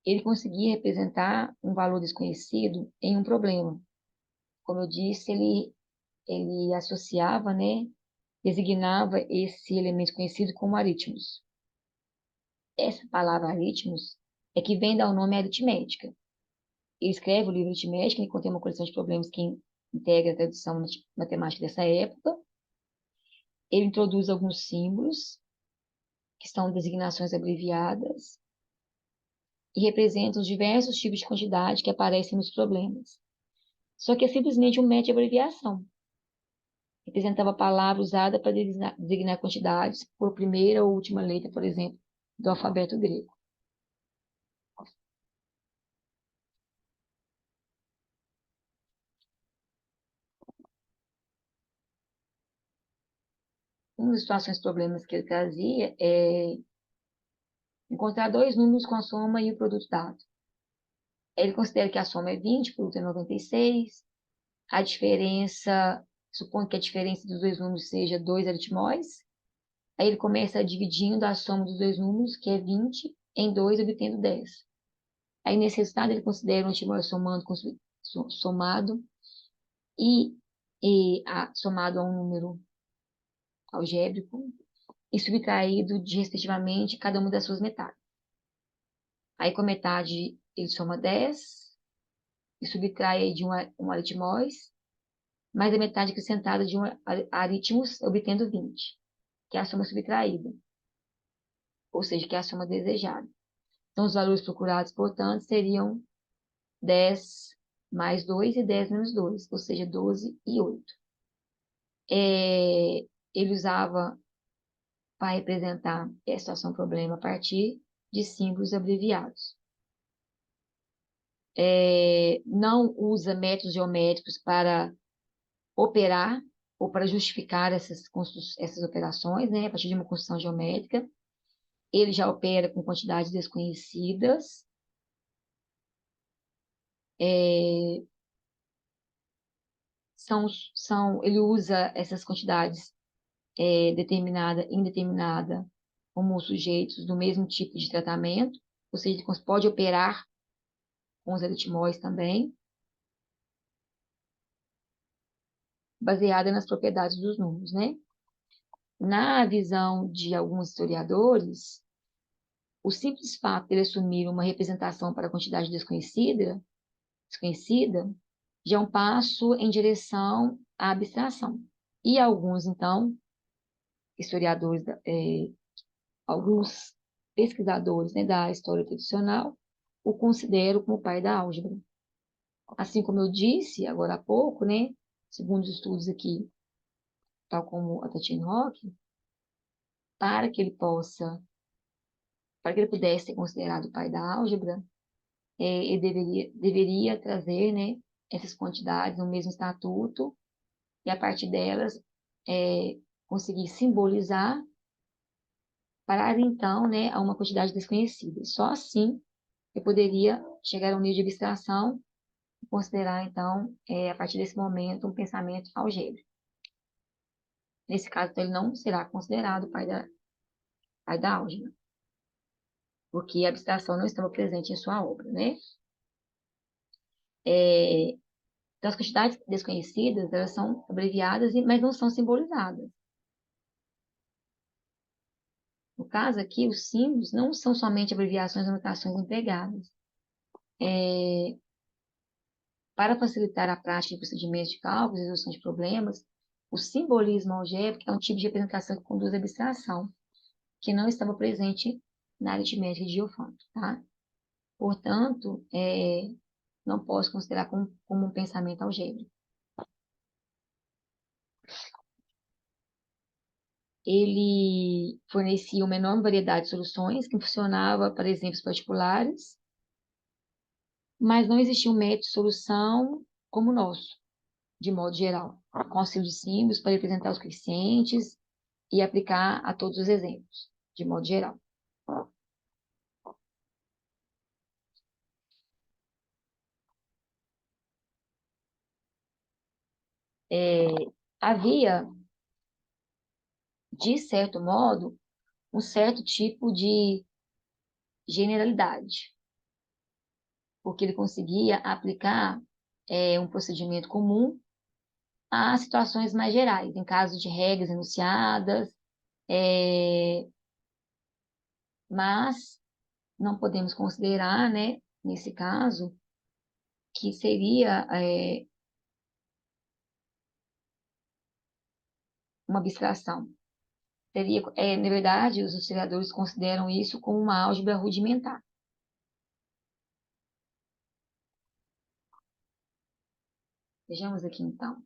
Speaker 1: ele conseguia representar um valor desconhecido em um problema. Como eu disse, ele associava, né, designava esse elemento conhecido como aritmos. Essa palavra aritmos é que vem dar o nome aritmética. Ele escreve o livro Aritmética, que contém uma coleção de problemas que integra a tradução matemática dessa época. Ele introduz alguns símbolos, que são designações abreviadas, e representam os diversos tipos de quantidade que aparecem nos problemas. Só que é simplesmente um método de abreviação. Representava a palavra usada para designar quantidades por primeira ou última letra, por exemplo, do alfabeto grego. Uma das situações, problemas que ele trazia é encontrar dois números com a soma e o produto dado. Ele considera que a soma é 20, o produto é 96. A diferença, supondo que a diferença dos dois números seja 2 aritmóis. Aí ele começa dividindo a soma dos dois números, que é 20, em 2, obtendo 10. Aí nesse resultado ele considera um aritmói somado somado a um número algébrico e subtraído de, respectivamente, cada uma das suas metades. Aí, com a metade, ele soma 10 e subtrai aí de um aritmóis, mais a metade acrescentada de um aritmos, obtendo 20, que é a soma subtraída, ou seja, que é a soma desejada. Então, os valores procurados, portanto, seriam 10 mais 2 e 10 menos 2, ou seja, 12 e 8. Ele usava para representar a situação problema a partir de símbolos abreviados. Não usa métodos geométricos para operar ou para justificar essas operações, né, a partir de uma construção geométrica. Ele já opera com quantidades desconhecidas. É, ele usa essas quantidades determinada e indeterminada como sujeitos do mesmo tipo de tratamento, ou seja, ele pode operar com os aritmóis também, baseada nas propriedades dos números, né? Na visão de alguns historiadores, o simples fato de ele assumir uma representação para a quantidade desconhecida já é um passo em direção à abstração. E alguns, então, historiadores, alguns pesquisadores, né, da história tradicional, o consideram como o pai da álgebra. Assim como eu disse agora há pouco, né, segundo os estudos aqui, tal como a Tatiana Rock, para que ele possa, para que ele pudesse ser considerado o pai da álgebra, ele deveria trazer, né, essas quantidades no mesmo estatuto e a partir delas conseguir simbolizar para então, né, a uma quantidade desconhecida. Só assim eu poderia chegar a um nível de abstração e considerar então, a partir desse momento, um pensamento algébrico. Nesse caso, então, ele não será considerado pai da álgebra, porque a abstração não estava presente em sua obra, né? Então, as quantidades desconhecidas, elas são abreviadas, mas não são simbolizadas. No caso aqui, os símbolos não são somente abreviações ou notações empregadas. Para facilitar a prática de procedimentos de cálculo e resolução de problemas, o simbolismo algébrico é um tipo de representação que conduz à abstração, que não estava presente na aritmética de Diofanto, tá? Portanto, não posso considerar como um pensamento algébrico. Ele fornecia uma enorme variedade de soluções que funcionava para exemplos particulares, mas não existia um método de solução como o nosso, de modo geral, com auxílio de símbolos para representar os coeficientes e aplicar a todos os exemplos, de modo geral. Havia, de certo modo, um certo tipo de generalidade, porque ele conseguia aplicar um procedimento comum a situações mais gerais, em caso de regras enunciadas, mas não podemos considerar, né, nesse caso, que seria uma abstração. Seria, na verdade, os historiadores consideram isso como uma álgebra rudimentar. Vejamos aqui, então.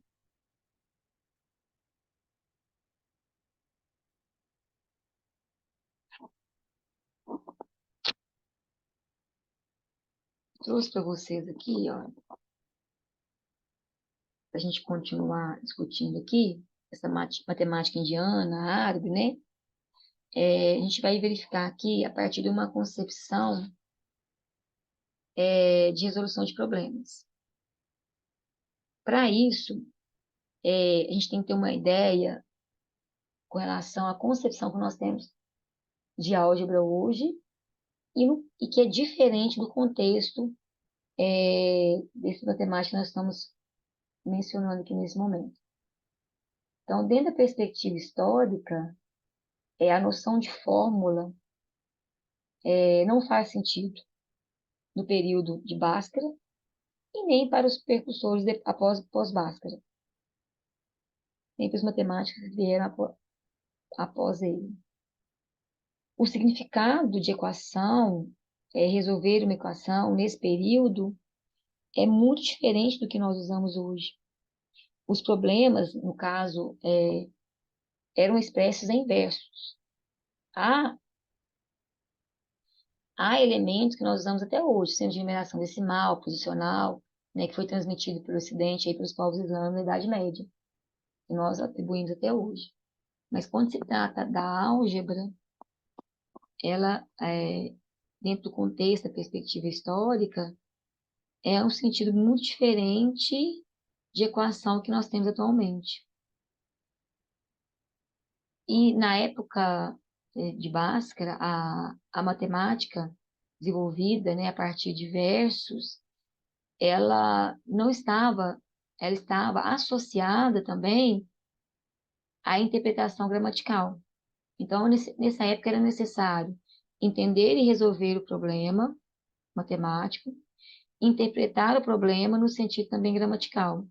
Speaker 1: Trouxe para vocês aqui, ó, para a gente continuar discutindo aqui, essa matemática indiana, árabe, né? A gente vai verificar aqui a partir de uma concepção de resolução de problemas. Para isso, a gente tem que ter uma ideia com relação à concepção que nós temos de álgebra hoje e que é diferente do contexto desse matemática que nós estamos mencionando aqui nesse momento. Então, dentro da perspectiva histórica, a noção de fórmula não faz sentido no período de Bhaskara e nem para os percussores após pós-Bhaskara, nem para os matemáticos que vieram após ele. O significado de equação, resolver uma equação nesse período, é muito diferente do que nós usamos hoje. Os problemas, no caso, eram expressos em versos. Há, há elementos que nós usamos até hoje, sendo de numeração decimal, posicional, né, que foi transmitido pelo Ocidente aí para os povos islâmicos na Idade Média, que nós atribuímos até hoje. Mas quando se trata da álgebra, ela, dentro do contexto da perspectiva histórica, é um sentido muito diferente de equação que nós temos atualmente. E na época de Bhaskara, a matemática desenvolvida, né, a partir de versos, ela não estava, ela estava associada também à interpretação gramatical. Então, nessa época era necessário entender e resolver o problema matemático, interpretar o problema no sentido também gramatical.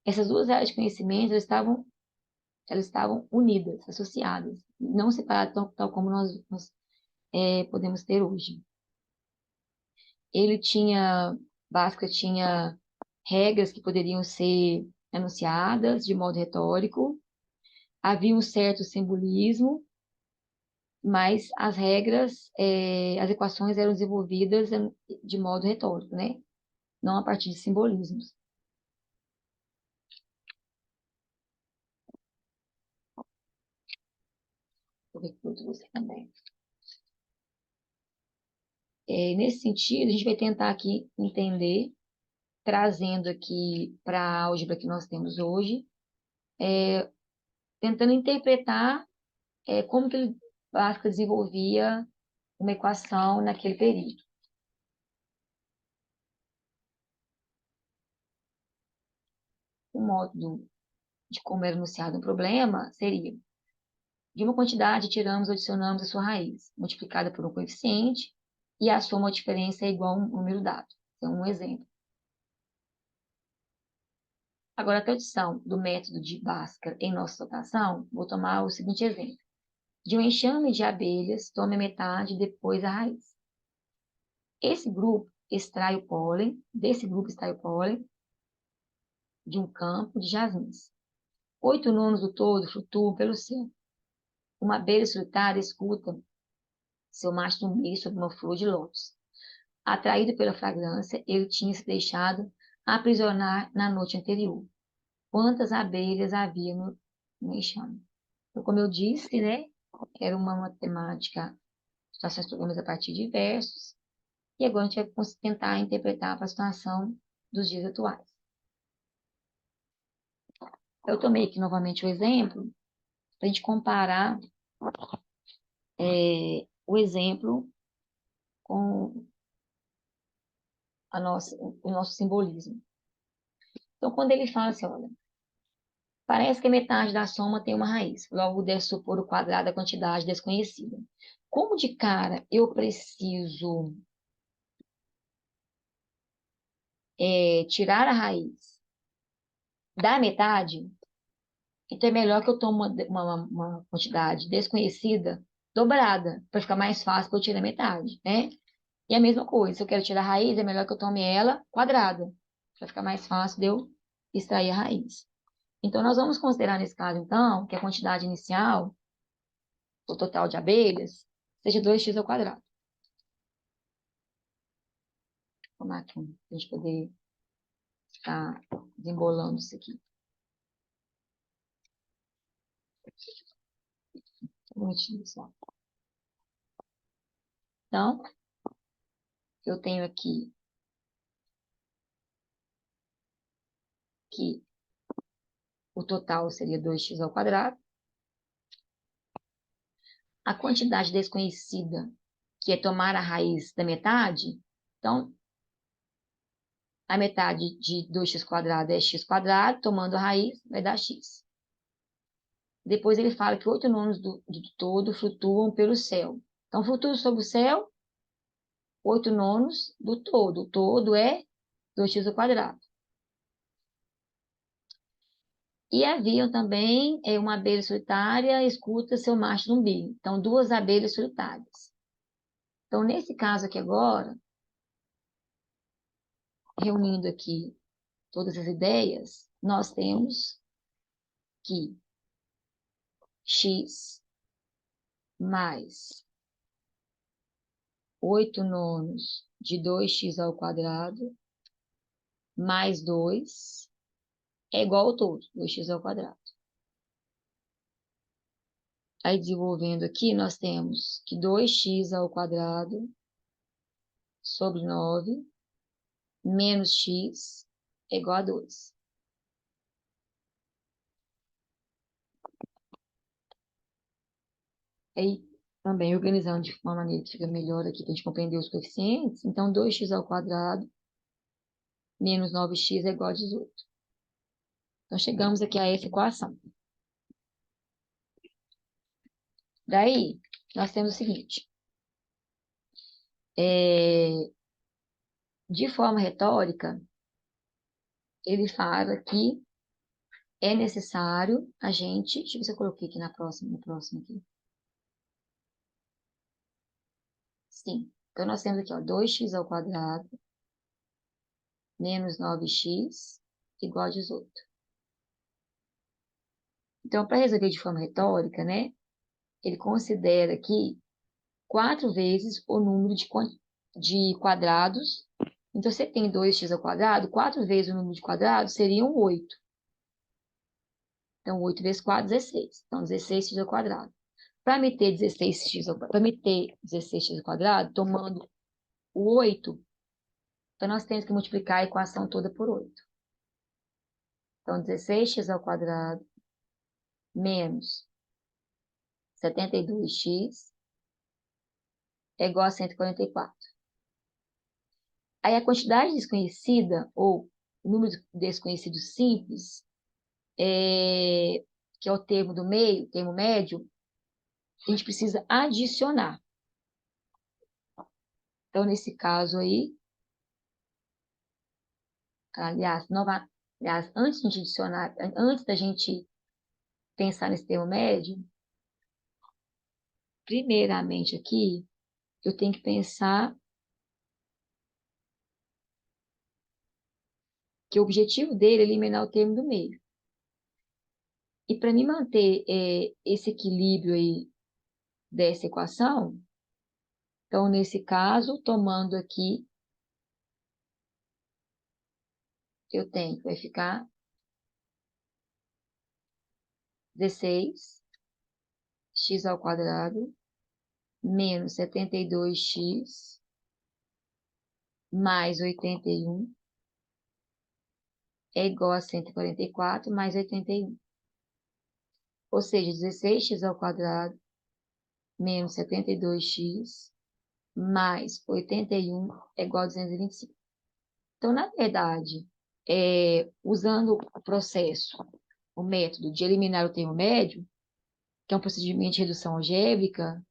Speaker 1: Essas duas áreas de conhecimento elas estavam unidas, associadas, não separadas tal como nós podemos ter hoje. Ele tinha, Bhaskara tinha regras que poderiam ser enunciadas de modo retórico, havia um certo simbolismo, mas as regras, as equações eram desenvolvidas de modo retórico, né? Não a partir de simbolismos. Vou ver tudo você também. Nesse sentido, a gente vai tentar aqui entender, trazendo aqui para a álgebra que nós temos hoje, tentando interpretar como que ele Bhaskara desenvolvia uma equação naquele período. O modo de como era enunciado um problema seria: de uma quantidade, tiramos ou adicionamos a sua raiz, multiplicada por um coeficiente, e a soma ou diferença é igual a um número dado. Então, um exemplo. Agora, a tradução do método de Bhaskara em nossa notação, vou tomar o seguinte exemplo. De um enxame de abelhas, tome a metade e depois a raiz. Esse grupo extrai o pólen, desse grupo extrai o pólen de um campo de jasmins. 8 nonos do todo flutuam pelo céu. Uma abelha solitária escuta seu macho dormir sobre uma flor de lótus. Atraído pela fragrância, ele tinha se deixado aprisionar na noite anterior. Quantas abelhas havia no enxame? Então, como eu disse, né, era uma matemática, situações problemas a partir de versos, e agora a gente vai tentar interpretar para a situação dos dias atuais. Eu tomei aqui novamente o exemplo, para a gente comparar o exemplo com o nosso simbolismo. Então, quando ele fala assim, olha, parece que a metade da soma tem uma raiz, logo deve supor o quadrado da quantidade desconhecida. Como de cara eu preciso tirar a raiz da metade, então é melhor que eu tome uma quantidade desconhecida dobrada, para ficar mais fácil para eu tirar a metade, né? E a mesma coisa, se eu quero tirar a raiz, é melhor que eu tome ela quadrada, para ficar mais fácil de eu extrair a raiz. Então, nós vamos considerar nesse caso, então, que a quantidade inicial, o total de abelhas, seja 2x ao quadrado. Vou tomar aqui, para a gente poder estar desembolando isso aqui. Um minutinho só. Então, eu tenho aqui que o total seria 2x ao quadrado. A quantidade desconhecida, que é tomar a raiz da metade, então, a metade de 2x² é x², tomando a raiz, vai dar x. Depois ele fala que 8 nonos do todo flutuam pelo céu. Então, flutua sobre o céu 8 nonos do todo. O todo é 2x ao quadrado. E haviam também uma abelha solitária escuta seu macho no umbigo. Então, 2 abelhas solitárias. Então, nesse caso aqui agora, reunindo aqui todas as ideias, nós temos que x mais 8 nonos de 2x ao quadrado mais 2 é igual ao todo, 2x ao quadrado. Aí, desenvolvendo aqui, nós temos que 2x ao quadrado sobre 9 menos x é igual a 2. Aí, também organizando de uma maneira que fica melhor aqui para a gente compreender os coeficientes. Então, 2x ao quadrado menos 9x é igual a 18. Então, chegamos aqui a essa equação. Daí, nós temos o seguinte. De forma retórica, ele fala que é necessário a gente... Deixa eu ver se eu coloquei aqui no próximo aqui. Sim. Então, nós temos aqui, ó, 2x ao quadrado menos 9x igual a 18. Então, para resolver de forma retórica, né, ele considera aqui 4 vezes o número de quadrados. Então, você tem 2x ao quadrado, 4 vezes o número de quadrados seriam 8. Então, 8 vezes 4, 16. Então, 16x ao quadrado. Para meter 16x ao quadrado, tomando o 8, então nós temos que multiplicar a equação toda por 8. Então, 16x ao quadrado menos 72x é igual a 144. Aí a quantidade desconhecida, ou número desconhecido simples, que é o termo do meio, termo médio, a gente precisa adicionar. Então, nesse caso aí, aliás, antes de a gente adicionar, antes da gente pensar nesse termo médio, primeiramente aqui, eu tenho que pensar que o objetivo dele é eliminar o termo do meio. E para mim manter esse equilíbrio aí dessa equação, então, nesse caso, tomando aqui, eu tenho que vai ficar 16x ao quadrado menos 72x mais 81 é igual a 144 mais 81. Ou seja, 16x ao quadrado menos 72x mais 81 é igual a 225. Então, na verdade, usando o processo, o método de eliminar o termo médio, que é um procedimento de redução algébrica,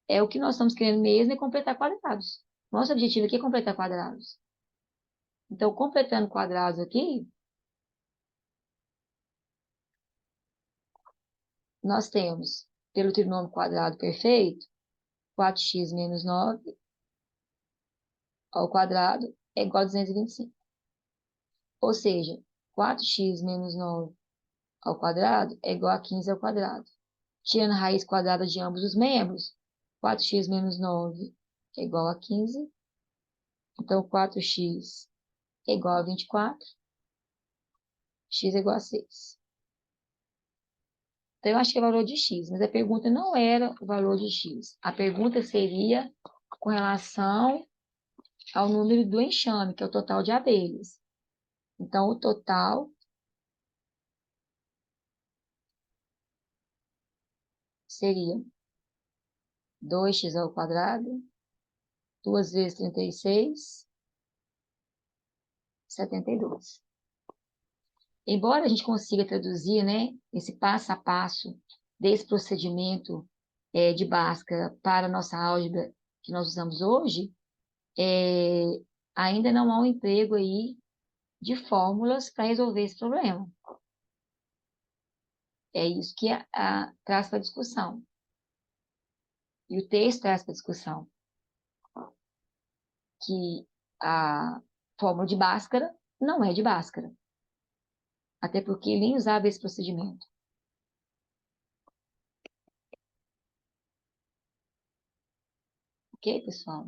Speaker 1: o que nós estamos querendo mesmo é completar quadrados. Nosso objetivo aqui é completar quadrados. Então, completando quadrados aqui, nós temos, pelo trinômio quadrado perfeito, 4x menos 9 ao quadrado é igual a 225. Ou seja, 4x menos 9 ao quadrado é igual a 15 ao quadrado. Tirando a raiz quadrada de ambos os membros, 4x menos 9 é igual a 15. Então, 4x é igual a 24. X é igual a 6. Então, eu acho que é o valor de x, mas a pergunta não era o valor de x. A pergunta seria com relação ao número do enxame, que é o total de abelhas. Então, o total seria 2x ao quadrado, 2 vezes 36, 72. embora a gente consiga traduzir, né, esse passo a passo desse procedimento de Bhaskara para a nossa álgebra que nós usamos hoje, é, ainda não há um emprego aí de fórmulas para resolver esse problema. É isso que traz para a discussão. E o texto traz para a discussão que a fórmula de Bhaskara não é de Bhaskara, até porque ele nem usava esse procedimento. Ok, pessoal?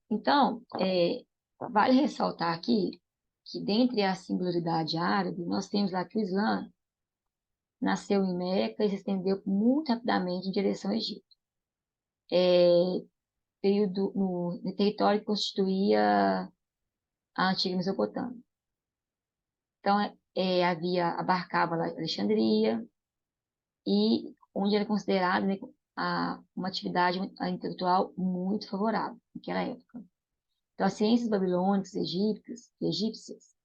Speaker 1: Então, vale ressaltar aqui que, dentre a singularidade árabe, nós temos lá que o Islã nasceu em Meca e se estendeu muito rapidamente em direção ao Egito. Período no território que constituía a antiga Mesopotâmia. Então, abarcava Alexandria, e onde era considerada, né, uma atividade intelectual muito favorável naquela época. Então, as ciências babilônicas, egípcias,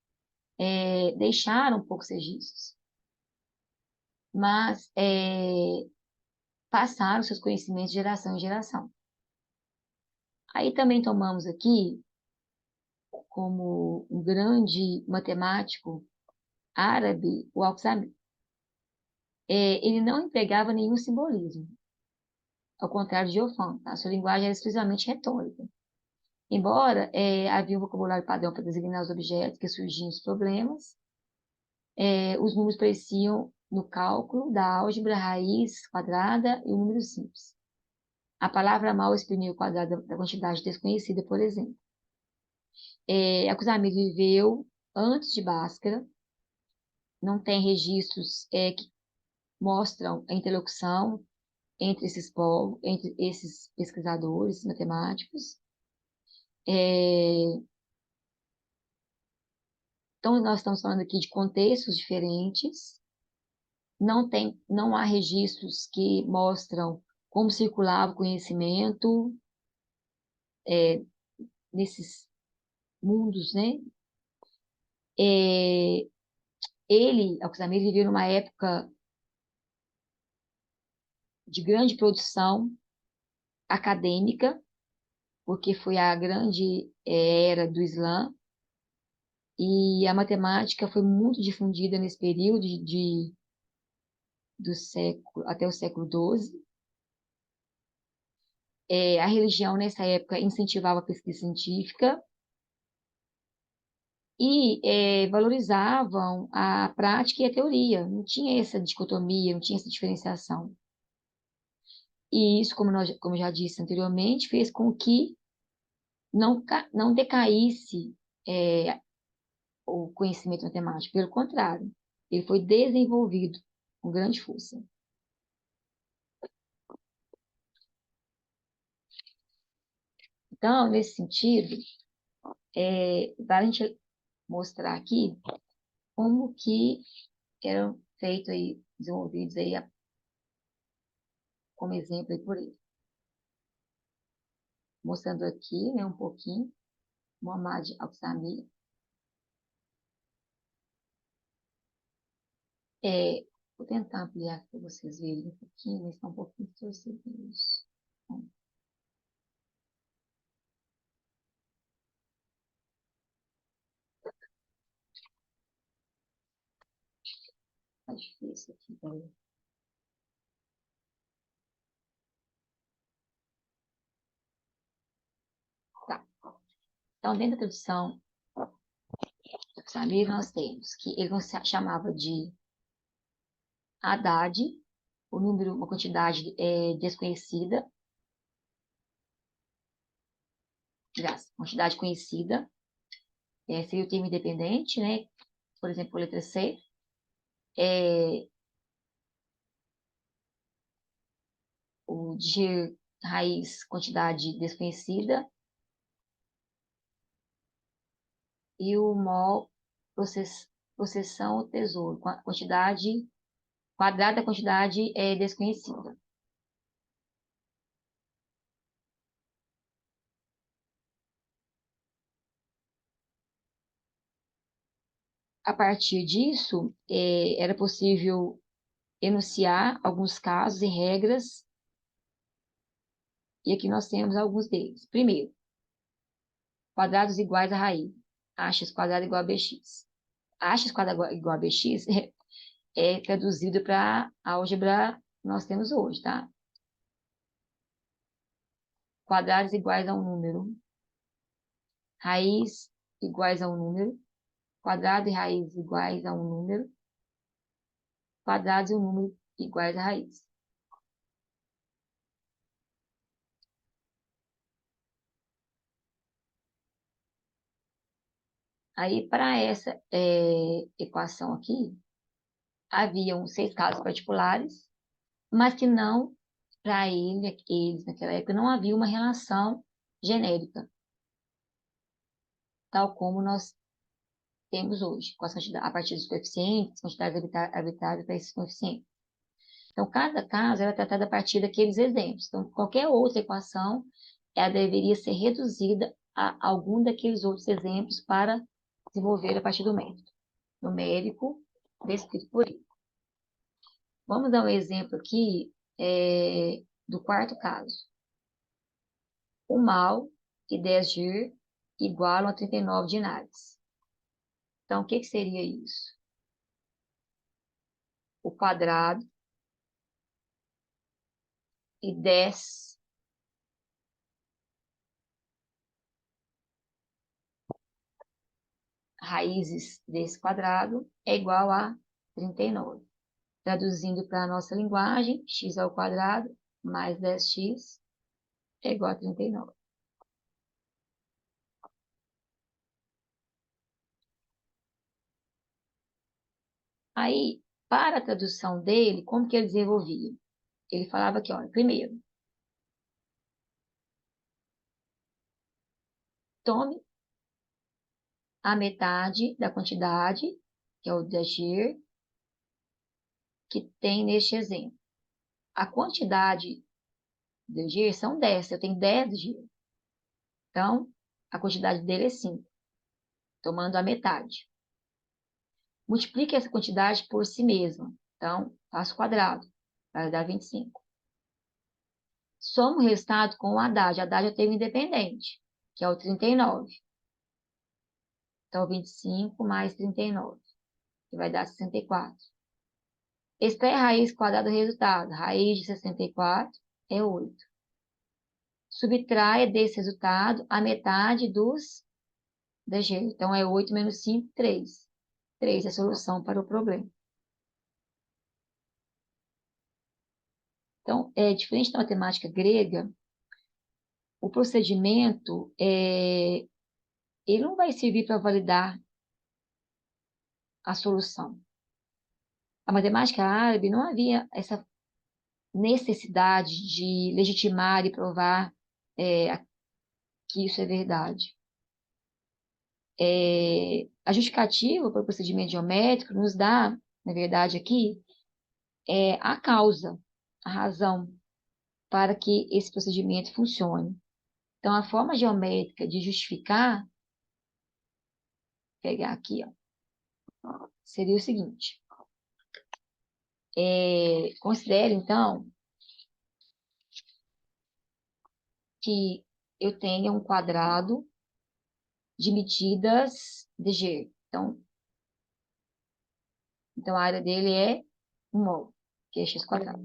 Speaker 1: deixaram poucos registros, mas passaram seus conhecimentos de geração em geração. Aí também tomamos aqui, como um grande matemático árabe, o Al-Khwarizmi. Ele não empregava nenhum simbolismo, ao contrário de Diophant, tá? Sua linguagem era exclusivamente retórica. Embora havia um vocabulário padrão para designar os objetos que surgiam os problemas, os números pareciam no cálculo da álgebra raiz quadrada e o número simples. A palavra mal exprimia o quadrado da quantidade desconhecida, por exemplo. Al-Khwarizmi viveu antes de Bhaskara, não tem registros que mostram a interlocução entre esses povos, entre esses pesquisadores matemáticos. Então, nós estamos falando aqui de contextos diferentes, não há registros que mostram como circulava o conhecimento nesses mundos, né? Alcustamir, viveu numa época de grande produção acadêmica, porque foi a grande era do Islã, e a matemática foi muito difundida nesse período do século até o século XII. A religião nessa época incentivava a pesquisa científica e valorizavam a prática e a teoria. Não tinha essa dicotomia, não tinha essa diferenciação. E isso, como eu já disse anteriormente, fez com que não decaísse o conhecimento matemático. Pelo contrário, ele foi desenvolvido com grande força. Então, nesse sentido, vale a gente mostrar aqui como que eram feitos aí, desenvolvidos aí como exemplo aí por ele. Mostrando aqui, né, um pouquinho, Muhammad Al-Samir. Vou tentar ampliar para vocês verem um pouquinho, mas está um pouquinho distorcidos. Tá difícil aqui, peraí. Tá. Então, dentro da tradução do Samir, nós temos que ele chamava de Haddad, o número, uma quantidade desconhecida, aliás, quantidade conhecida, seria o termo independente, né? Por exemplo, a letra C. O de raiz, quantidade desconhecida, e o mol, possessão ou tesouro, quantidade quadrada da quantidade desconhecida. a partir disso, era possível enunciar alguns casos e regras, e aqui nós temos alguns deles. Primeiro, quadrados iguais a raiz. Ax quadrado igual a bx. Ax quadrado igual a bx é traduzido para a álgebra que nós temos hoje, tá? Quadrados iguais a um número. Raiz iguais a um número. Quadrado e raiz iguais a um número. Quadrados e um número iguais a raiz. Aí, para essa equação aqui, haviam 6 casos particulares, mas que não, para eles, naquela época, não havia uma relação genérica, tal como nós temos hoje, com a partir dos coeficientes, quantidades arbitrárias para esses coeficientes. Então, cada caso era tratado a partir daqueles exemplos. Então, qualquer outra equação, ela deveria ser reduzida a algum daqueles outros exemplos para desenvolver a partir do método numérico descrito por ele. Vamos dar um exemplo aqui do quarto caso. O mal e 10 dir igualam a 39 dinares. Então, o que seria isso? O quadrado e 10 raízes desse quadrado é igual a 39. Traduzindo para a nossa linguagem, x ao quadrado mais 10x é igual a 39. Aí, para a tradução dele, como que ele desenvolvia? Ele falava que, olha, primeiro, tome a metade da quantidade, que é o dagir, que tem neste exemplo. A quantidade de dagir são 10, eu tenho 10 dagir. Então, a quantidade dele é 5, tomando a metade. Multiplique essa quantidade por si mesma. Então, faço quadrado, vai dar 25. Soma o resultado com o Haddad. Haddad eu tenho independente, que é o 39. Então, 25 mais 39, que vai dar 64. Extrai a raiz quadrada do resultado. Raiz de 64 é 8. Subtraia desse resultado a metade dos DG. Então, é 8 menos 5, 3. 3 é a solução para o problema. Então, diferente da matemática grega, o procedimento, ele não vai servir para validar a solução. A matemática árabe não havia essa necessidade de legitimar e provar que isso é verdade. A justificativa para o procedimento geométrico nos dá, na verdade, aqui, a causa, a razão para que esse procedimento funcione. Então, a forma geométrica de justificar, vou pegar aqui, ó, seria o seguinte. Considere, então, que eu tenha um quadrado de medidas de G. Então, a área dele é 1 mol, que é x quadrado.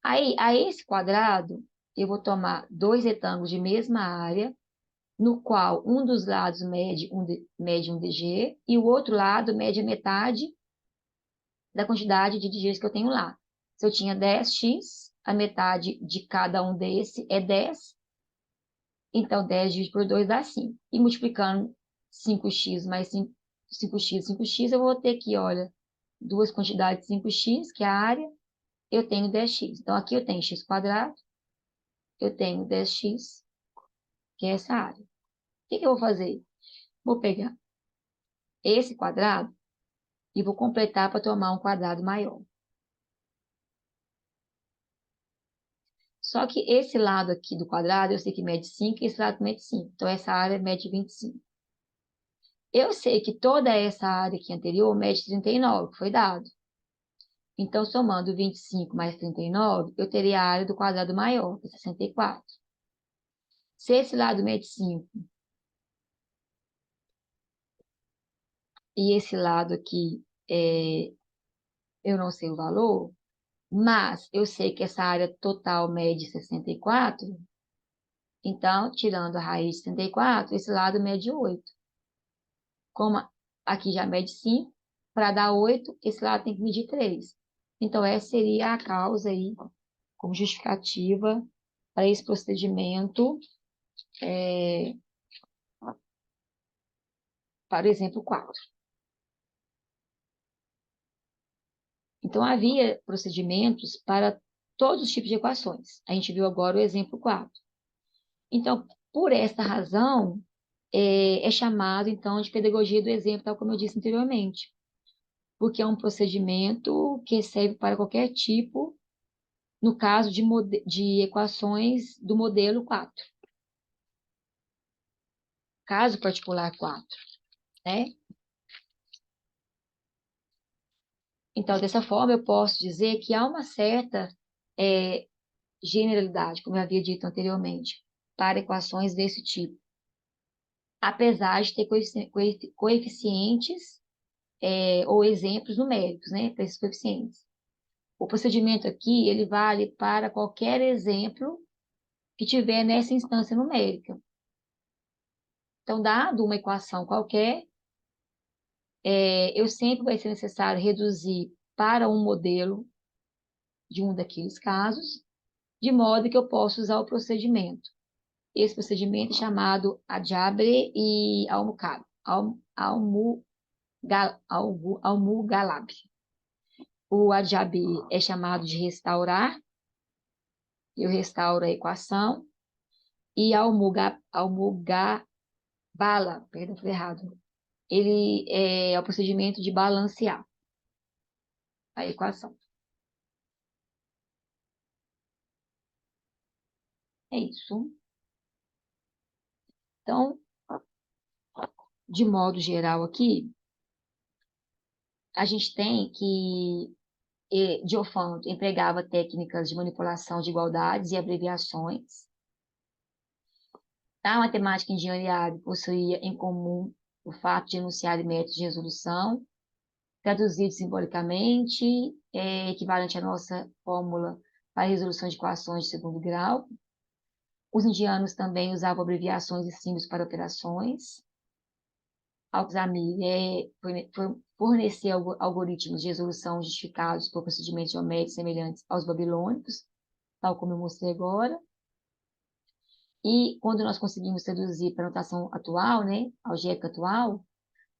Speaker 1: Aí, a esse quadrado, eu vou tomar 2 retângulos de mesma área, no qual um dos lados mede um dg e o outro lado mede a metade da quantidade de dg's que eu tenho lá. Se eu tinha 10x, a metade de cada um desse é 10. Então, 10 dividido por 2 dá 5. E multiplicando 5x mais 5x, 5x, eu vou ter aqui, olha, duas quantidades de 5x, que é a área, eu tenho 10x. Então, aqui eu tenho x quadrado, eu tenho 10x, que é essa área. O que eu vou fazer? Vou pegar esse quadrado e vou completar para tomar um quadrado maior. Só que esse lado aqui do quadrado, eu sei que mede 5 e esse lado mede 5. Então, essa área mede 25. Eu sei que toda essa área aqui anterior mede 39, que foi dado. Então, somando 25 mais 39, eu teria a área do quadrado maior, que é 64. Se esse lado mede 5 e esse lado aqui eu não sei o valor, mas eu sei que essa área total mede 64, então, tirando a raiz de 64, esse lado mede 8. Como aqui já mede 5, para dar 8, esse lado tem que medir 3. Então, essa seria a causa aí, como justificativa para esse procedimento, para o exemplo 4. Então, havia procedimentos para todos os tipos de equações. A gente viu agora o exemplo 4. Então, por esta razão, é chamado, então, de pedagogia do exemplo, tal como eu disse anteriormente, porque é um procedimento que serve para qualquer tipo, no caso de equações do modelo 4, caso particular 4, né? Então, dessa forma, eu posso dizer que há uma certa é, generalidade, como eu havia dito anteriormente, para equações desse tipo, apesar de ter coeficientes ou exemplos numéricos, né, para esses coeficientes. O procedimento aqui, ele vale para qualquer exemplo que tiver nessa instância numérica. Então, dado uma equação qualquer, eu sempre vai ser necessário reduzir para um modelo de um daqueles casos, de modo que eu possa usar o procedimento. Esse procedimento é chamado Aljabre e Almugalab. O Aljabre é chamado de restaurar, eu restauro a equação, e Almugabala, perdão, falei errado, ele é o procedimento de balancear a equação. É isso. Então, de modo geral aqui, a gente tem que Diofanto empregava técnicas de manipulação de igualdades e abreviações. A matemática engenhariada possuía em comum o fato de enunciar métodos de resolução, traduzido simbolicamente, equivalente à nossa fórmula para a resolução de equações de segundo grau. Os indianos também usavam abreviações e símbolos para operações. Alzheimer fornecer algoritmos de resolução justificados por procedimentos geométricos semelhantes aos babilônicos, tal como eu mostrei agora. E quando nós conseguimos traduzir para a notação atual, né, algébrica atual,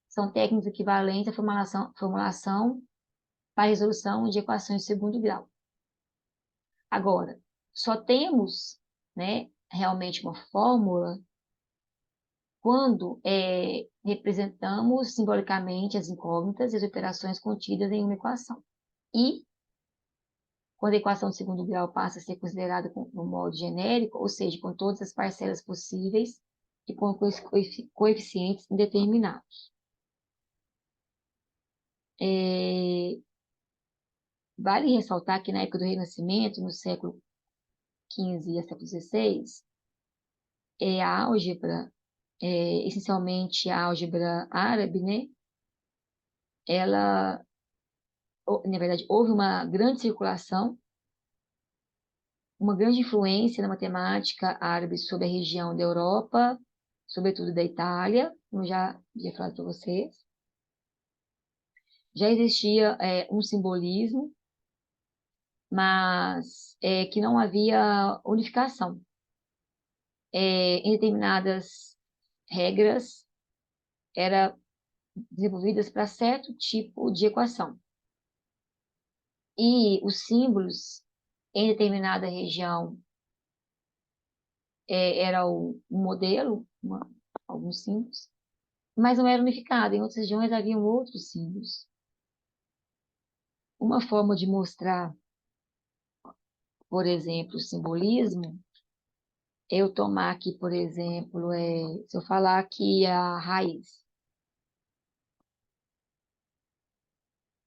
Speaker 1: são técnicas equivalentes à formulação para a resolução de equações de segundo grau. Agora, só temos, né, realmente uma fórmula quando representamos simbolicamente as incógnitas e as operações contidas em uma equação. E quando a equação de segundo grau passa a ser considerada no modo genérico, ou seja, com todas as parcelas possíveis e com coeficientes indeterminados. Vale ressaltar que na época do Renascimento, no século XV e século XVI, a álgebra, essencialmente a álgebra árabe, né? Ela, na verdade, houve uma grande circulação, uma grande influência na matemática árabe sobre a região da Europa, sobretudo da Itália, como eu já havia falado para vocês. Já existia um simbolismo, mas que não havia unificação. Em determinadas regras eram desenvolvidas para certo tipo de equação. E os símbolos em determinada região era um modelo, alguns símbolos, mas não era unificado. Em outras regiões haviam outros símbolos. Uma forma de mostrar, por exemplo, o simbolismo, eu tomar aqui, por exemplo, se eu falar que a raiz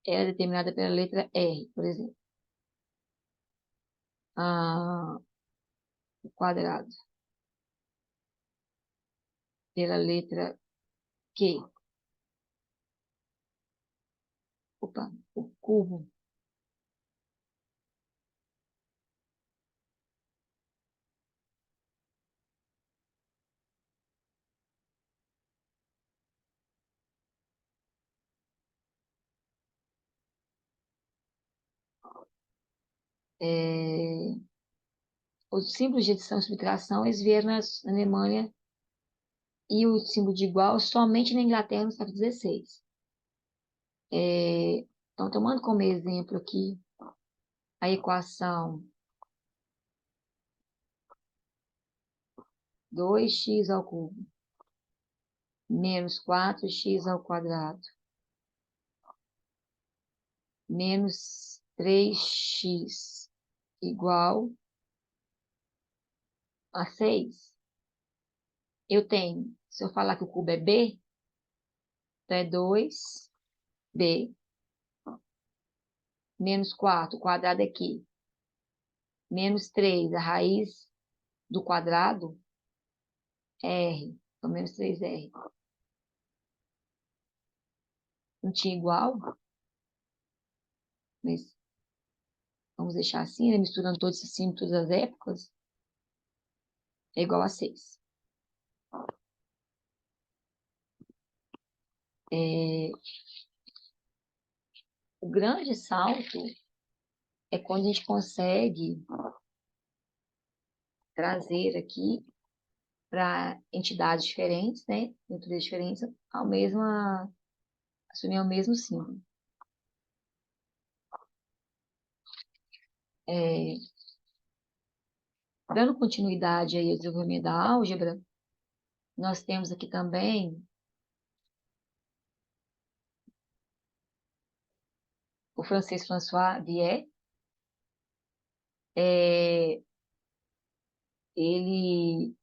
Speaker 1: é determinada pela letra R, por exemplo. O quadrado pela letra Q. Opa, o cubo é, os símbolos de adição e subtração, eles vieram na Alemanha e o símbolo de igual somente na Inglaterra no século XVI. Então, tomando como exemplo aqui a equação 2x ao cubo menos 4x ao quadrado menos 3x igual a 6. Eu tenho, se eu falar que o cubo é b, então é 2b menos 4, o quadrado é aqui, menos 3, a raiz do quadrado é r, então menos 3r. Não tinha igual, mas vamos deixar assim, né? Misturando todos esses símbolos, todas as épocas, é igual a 6. O grande salto é quando a gente consegue trazer aqui para entidades diferentes, né, naturezas diferentes, assumir o mesmo símbolo. É, dando continuidade aí ao desenvolvimento da álgebra, nós temos aqui também o francês François Vier. Ele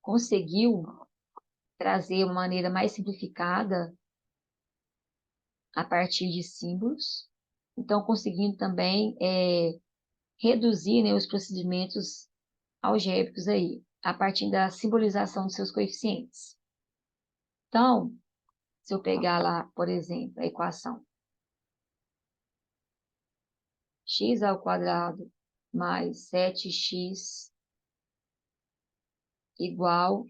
Speaker 1: conseguiu trazer uma maneira mais simplificada a partir de símbolos, então conseguindo também reduzir, né, os procedimentos algébricos aí, a partir da simbolização dos seus coeficientes. Então, se eu pegar lá, por exemplo, a equação x ao quadrado mais 7x igual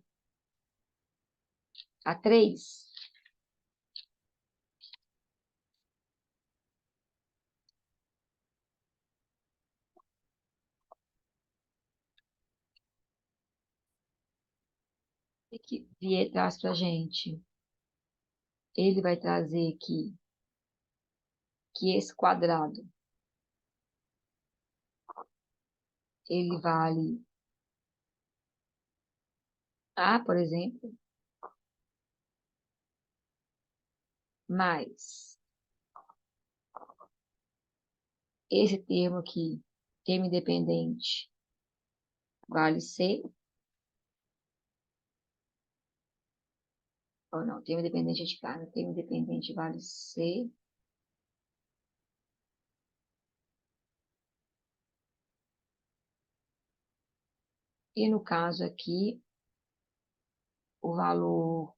Speaker 1: a 3, o que Vier traz para a gente? Ele vai trazer aqui que esse quadrado ele vale A, por exemplo, mais esse termo aqui, termo independente, vale C, ou não, termo independente é de casa, termo independente vale C, e no caso aqui, o valor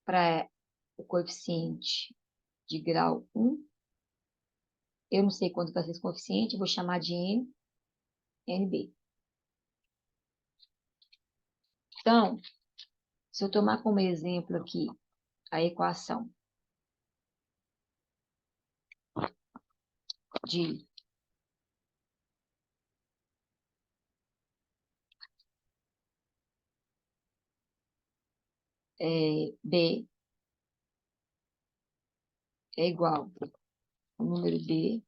Speaker 1: para o coeficiente de grau 1, eu não sei quanto vai ser esse coeficiente, vou chamar de N, NB. Então, se eu tomar como exemplo aqui a equação de B é igual ao número B,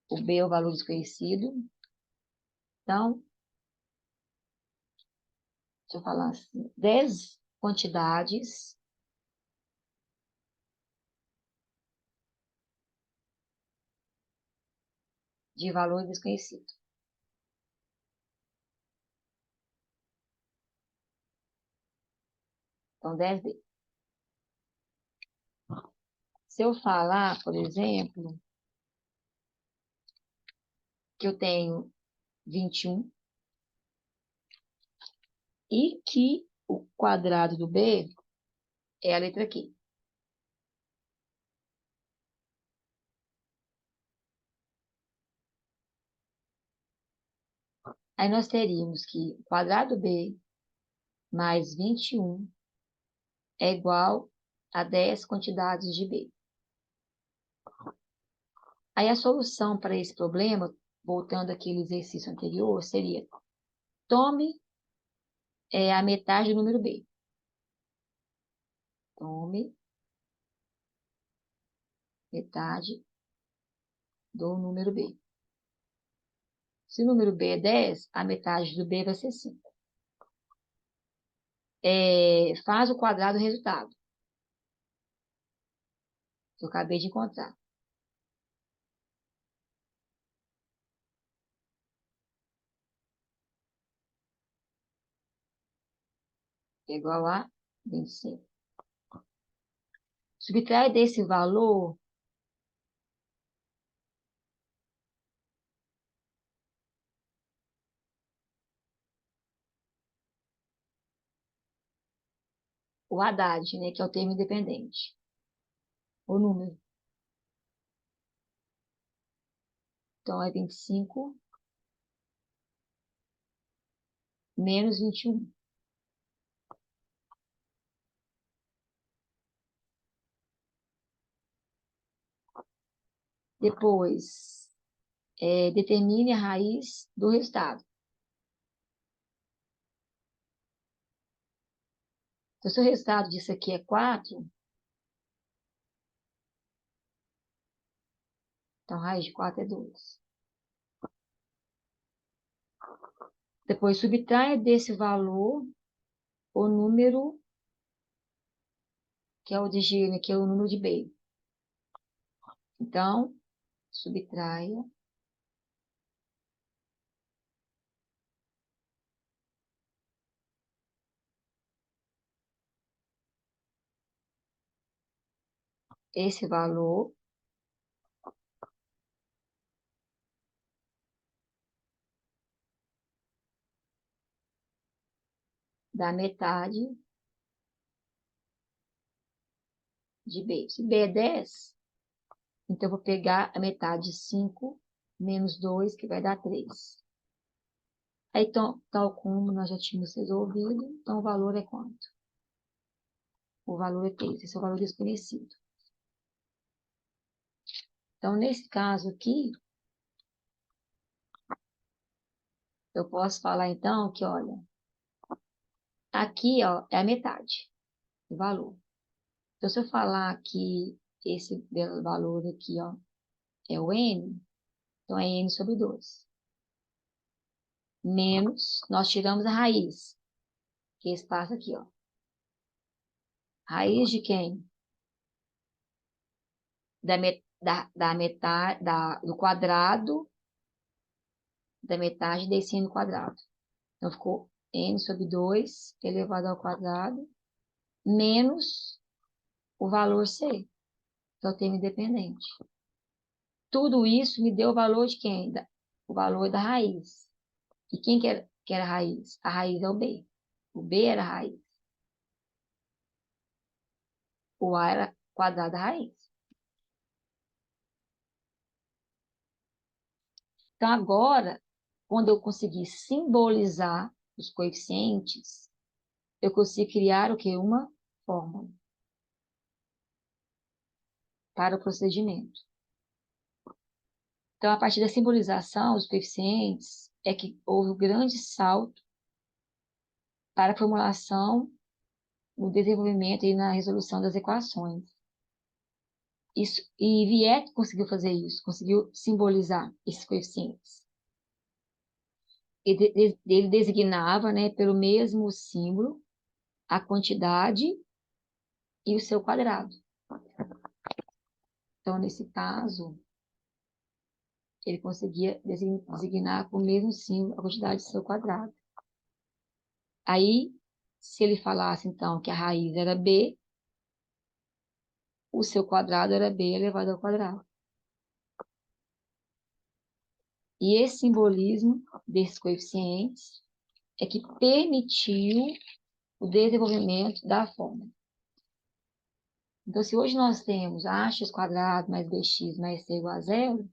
Speaker 1: o B é o valor desconhecido, então, se eu falar assim, 10 quantidades de valor desconhecido. Então, 10b. Se eu falar, por exemplo, que eu tenho 21 e que o quadrado do b é a letra Q. Aí nós teríamos que o quadrado do b mais 21 é igual a 10 quantidades de b. Aí a solução para esse problema, voltando àquele exercício anterior, seria: tome a metade do número b. Tome metade do número b. Se o número b é 10, a metade do b vai ser 5. Faz o quadrado do resultado, que eu acabei de encontrar. É igual a 25. Subtrai desse valor o Haddad, né, que é o termo independente, o número. Então, é 25 menos 21. Depois, determine a raiz do resultado. Então, se o resultado disso aqui é 4, então a raiz de 4 é 2. Depois, subtraia desse valor o número, que é o de G, que é o número de B. Então, subtraia esse valor da metade de B. Se B é 10, então eu vou pegar a metade de 5 menos 2, que vai dar 3. Aí, então, tal como nós já tínhamos resolvido, então o valor é quanto? O valor é 3. Esse é o valor desconhecido. Então, nesse caso aqui, eu posso falar, então, que, olha, aqui, ó, é a metade do valor. Então, se eu falar que esse valor aqui, ó, é o n, então é n sobre 2. Menos, nós tiramos a raiz, que é esse espaço aqui, ó. Raiz de quem? Da metade, do quadrado da metade desse n quadrado. Então, ficou n sobre 2 elevado ao quadrado, menos o valor c, que é o termo independente. Tudo isso me deu o valor de quem? O valor da raiz. E quem que era a raiz? A raiz é o b. O b era a raiz. O a era quadrado da raiz. Então, agora, quando eu conseguir simbolizar os coeficientes, eu consigo criar o quê? Uma fórmula para o procedimento. Então, a partir da simbolização dos coeficientes, é que houve um grande salto para a formulação, no desenvolvimento e na resolução das equações. Isso, e Viette conseguiu fazer isso, conseguiu simbolizar esses coeficientes. Ele designava, né, pelo mesmo símbolo, a quantidade e o seu quadrado. Então, nesse caso, ele conseguia designar com o mesmo símbolo a quantidade e seu quadrado. Aí, Se ele falasse, então, que a raiz era b, o seu quadrado era b elevado ao quadrado. E esse simbolismo desses coeficientes é que permitiu o desenvolvimento da fórmula. Então, se hoje nós temos ax quadrado mais bx mais c igual a zero,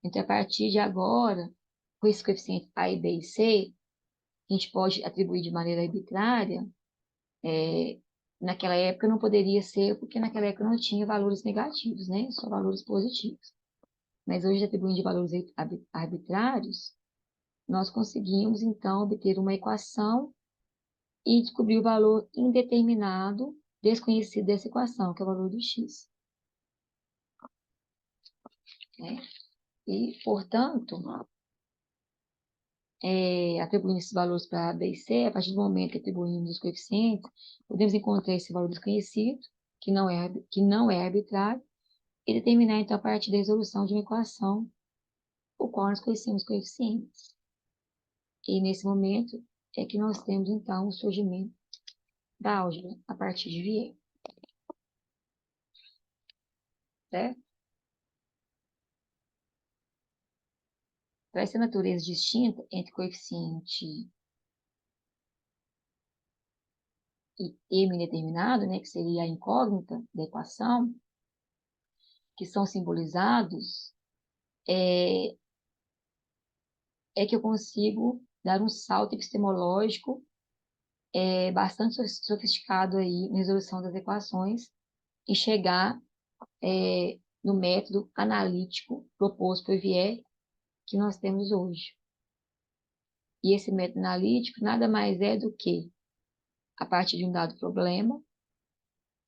Speaker 1: então, a partir de agora, com esses coeficientes a, b e c, a gente pode atribuir de maneira arbitrária. Naquela época não poderia ser, porque naquela época não tinha valores negativos, né? Só valores positivos. Mas hoje, atribuindo de valores arbitrários, nós conseguimos, então, obter uma equação e descobrir o valor indeterminado, desconhecido dessa equação, que é o valor do x. Né? E, portanto, atribuindo esses valores para A, B e C, a partir do momento que atribuímos os coeficientes, podemos encontrar esse valor desconhecido, que não é arbitrário, e determinar, então, a partir da resolução de uma equação, o qual nós conhecemos os coeficientes. E, nesse momento, é que nós temos, então, o surgimento da álgebra a partir de Vier. Certo? Para essa natureza distinta entre coeficiente e termo indeterminado, né, que seria a incógnita da equação, que são simbolizados, é que eu consigo dar um salto epistemológico bastante sofisticado aí na resolução das equações e chegar no método analítico proposto por Vier que nós temos hoje. E esse método analítico nada mais é do que, a partir de um dado problema,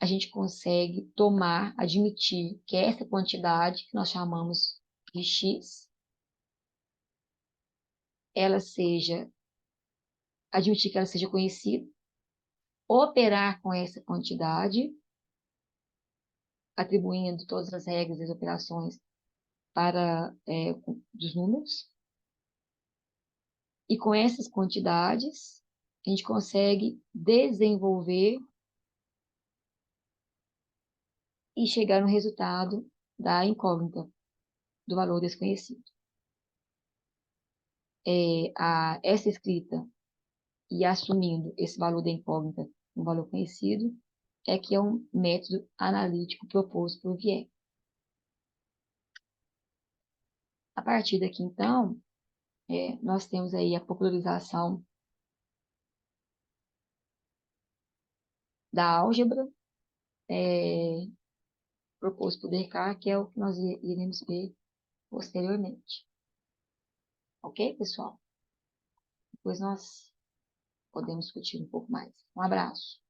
Speaker 1: a gente consegue admitir que essa quantidade que nós chamamos de x, admitir que ela seja conhecida, operar com essa quantidade, atribuindo todas as regras das operações para dos números, e com essas quantidades a gente consegue desenvolver e chegar no resultado da incógnita, do valor desconhecido. Essa escrita e assumindo esse valor da incógnita, um valor conhecido, é que é um método analítico proposto por Vier. A partir daqui, então, nós temos aí a popularização da álgebra, proposto por Descartes, que é o que nós iremos ver posteriormente. Ok, pessoal? Depois nós podemos discutir um pouco mais. Um abraço.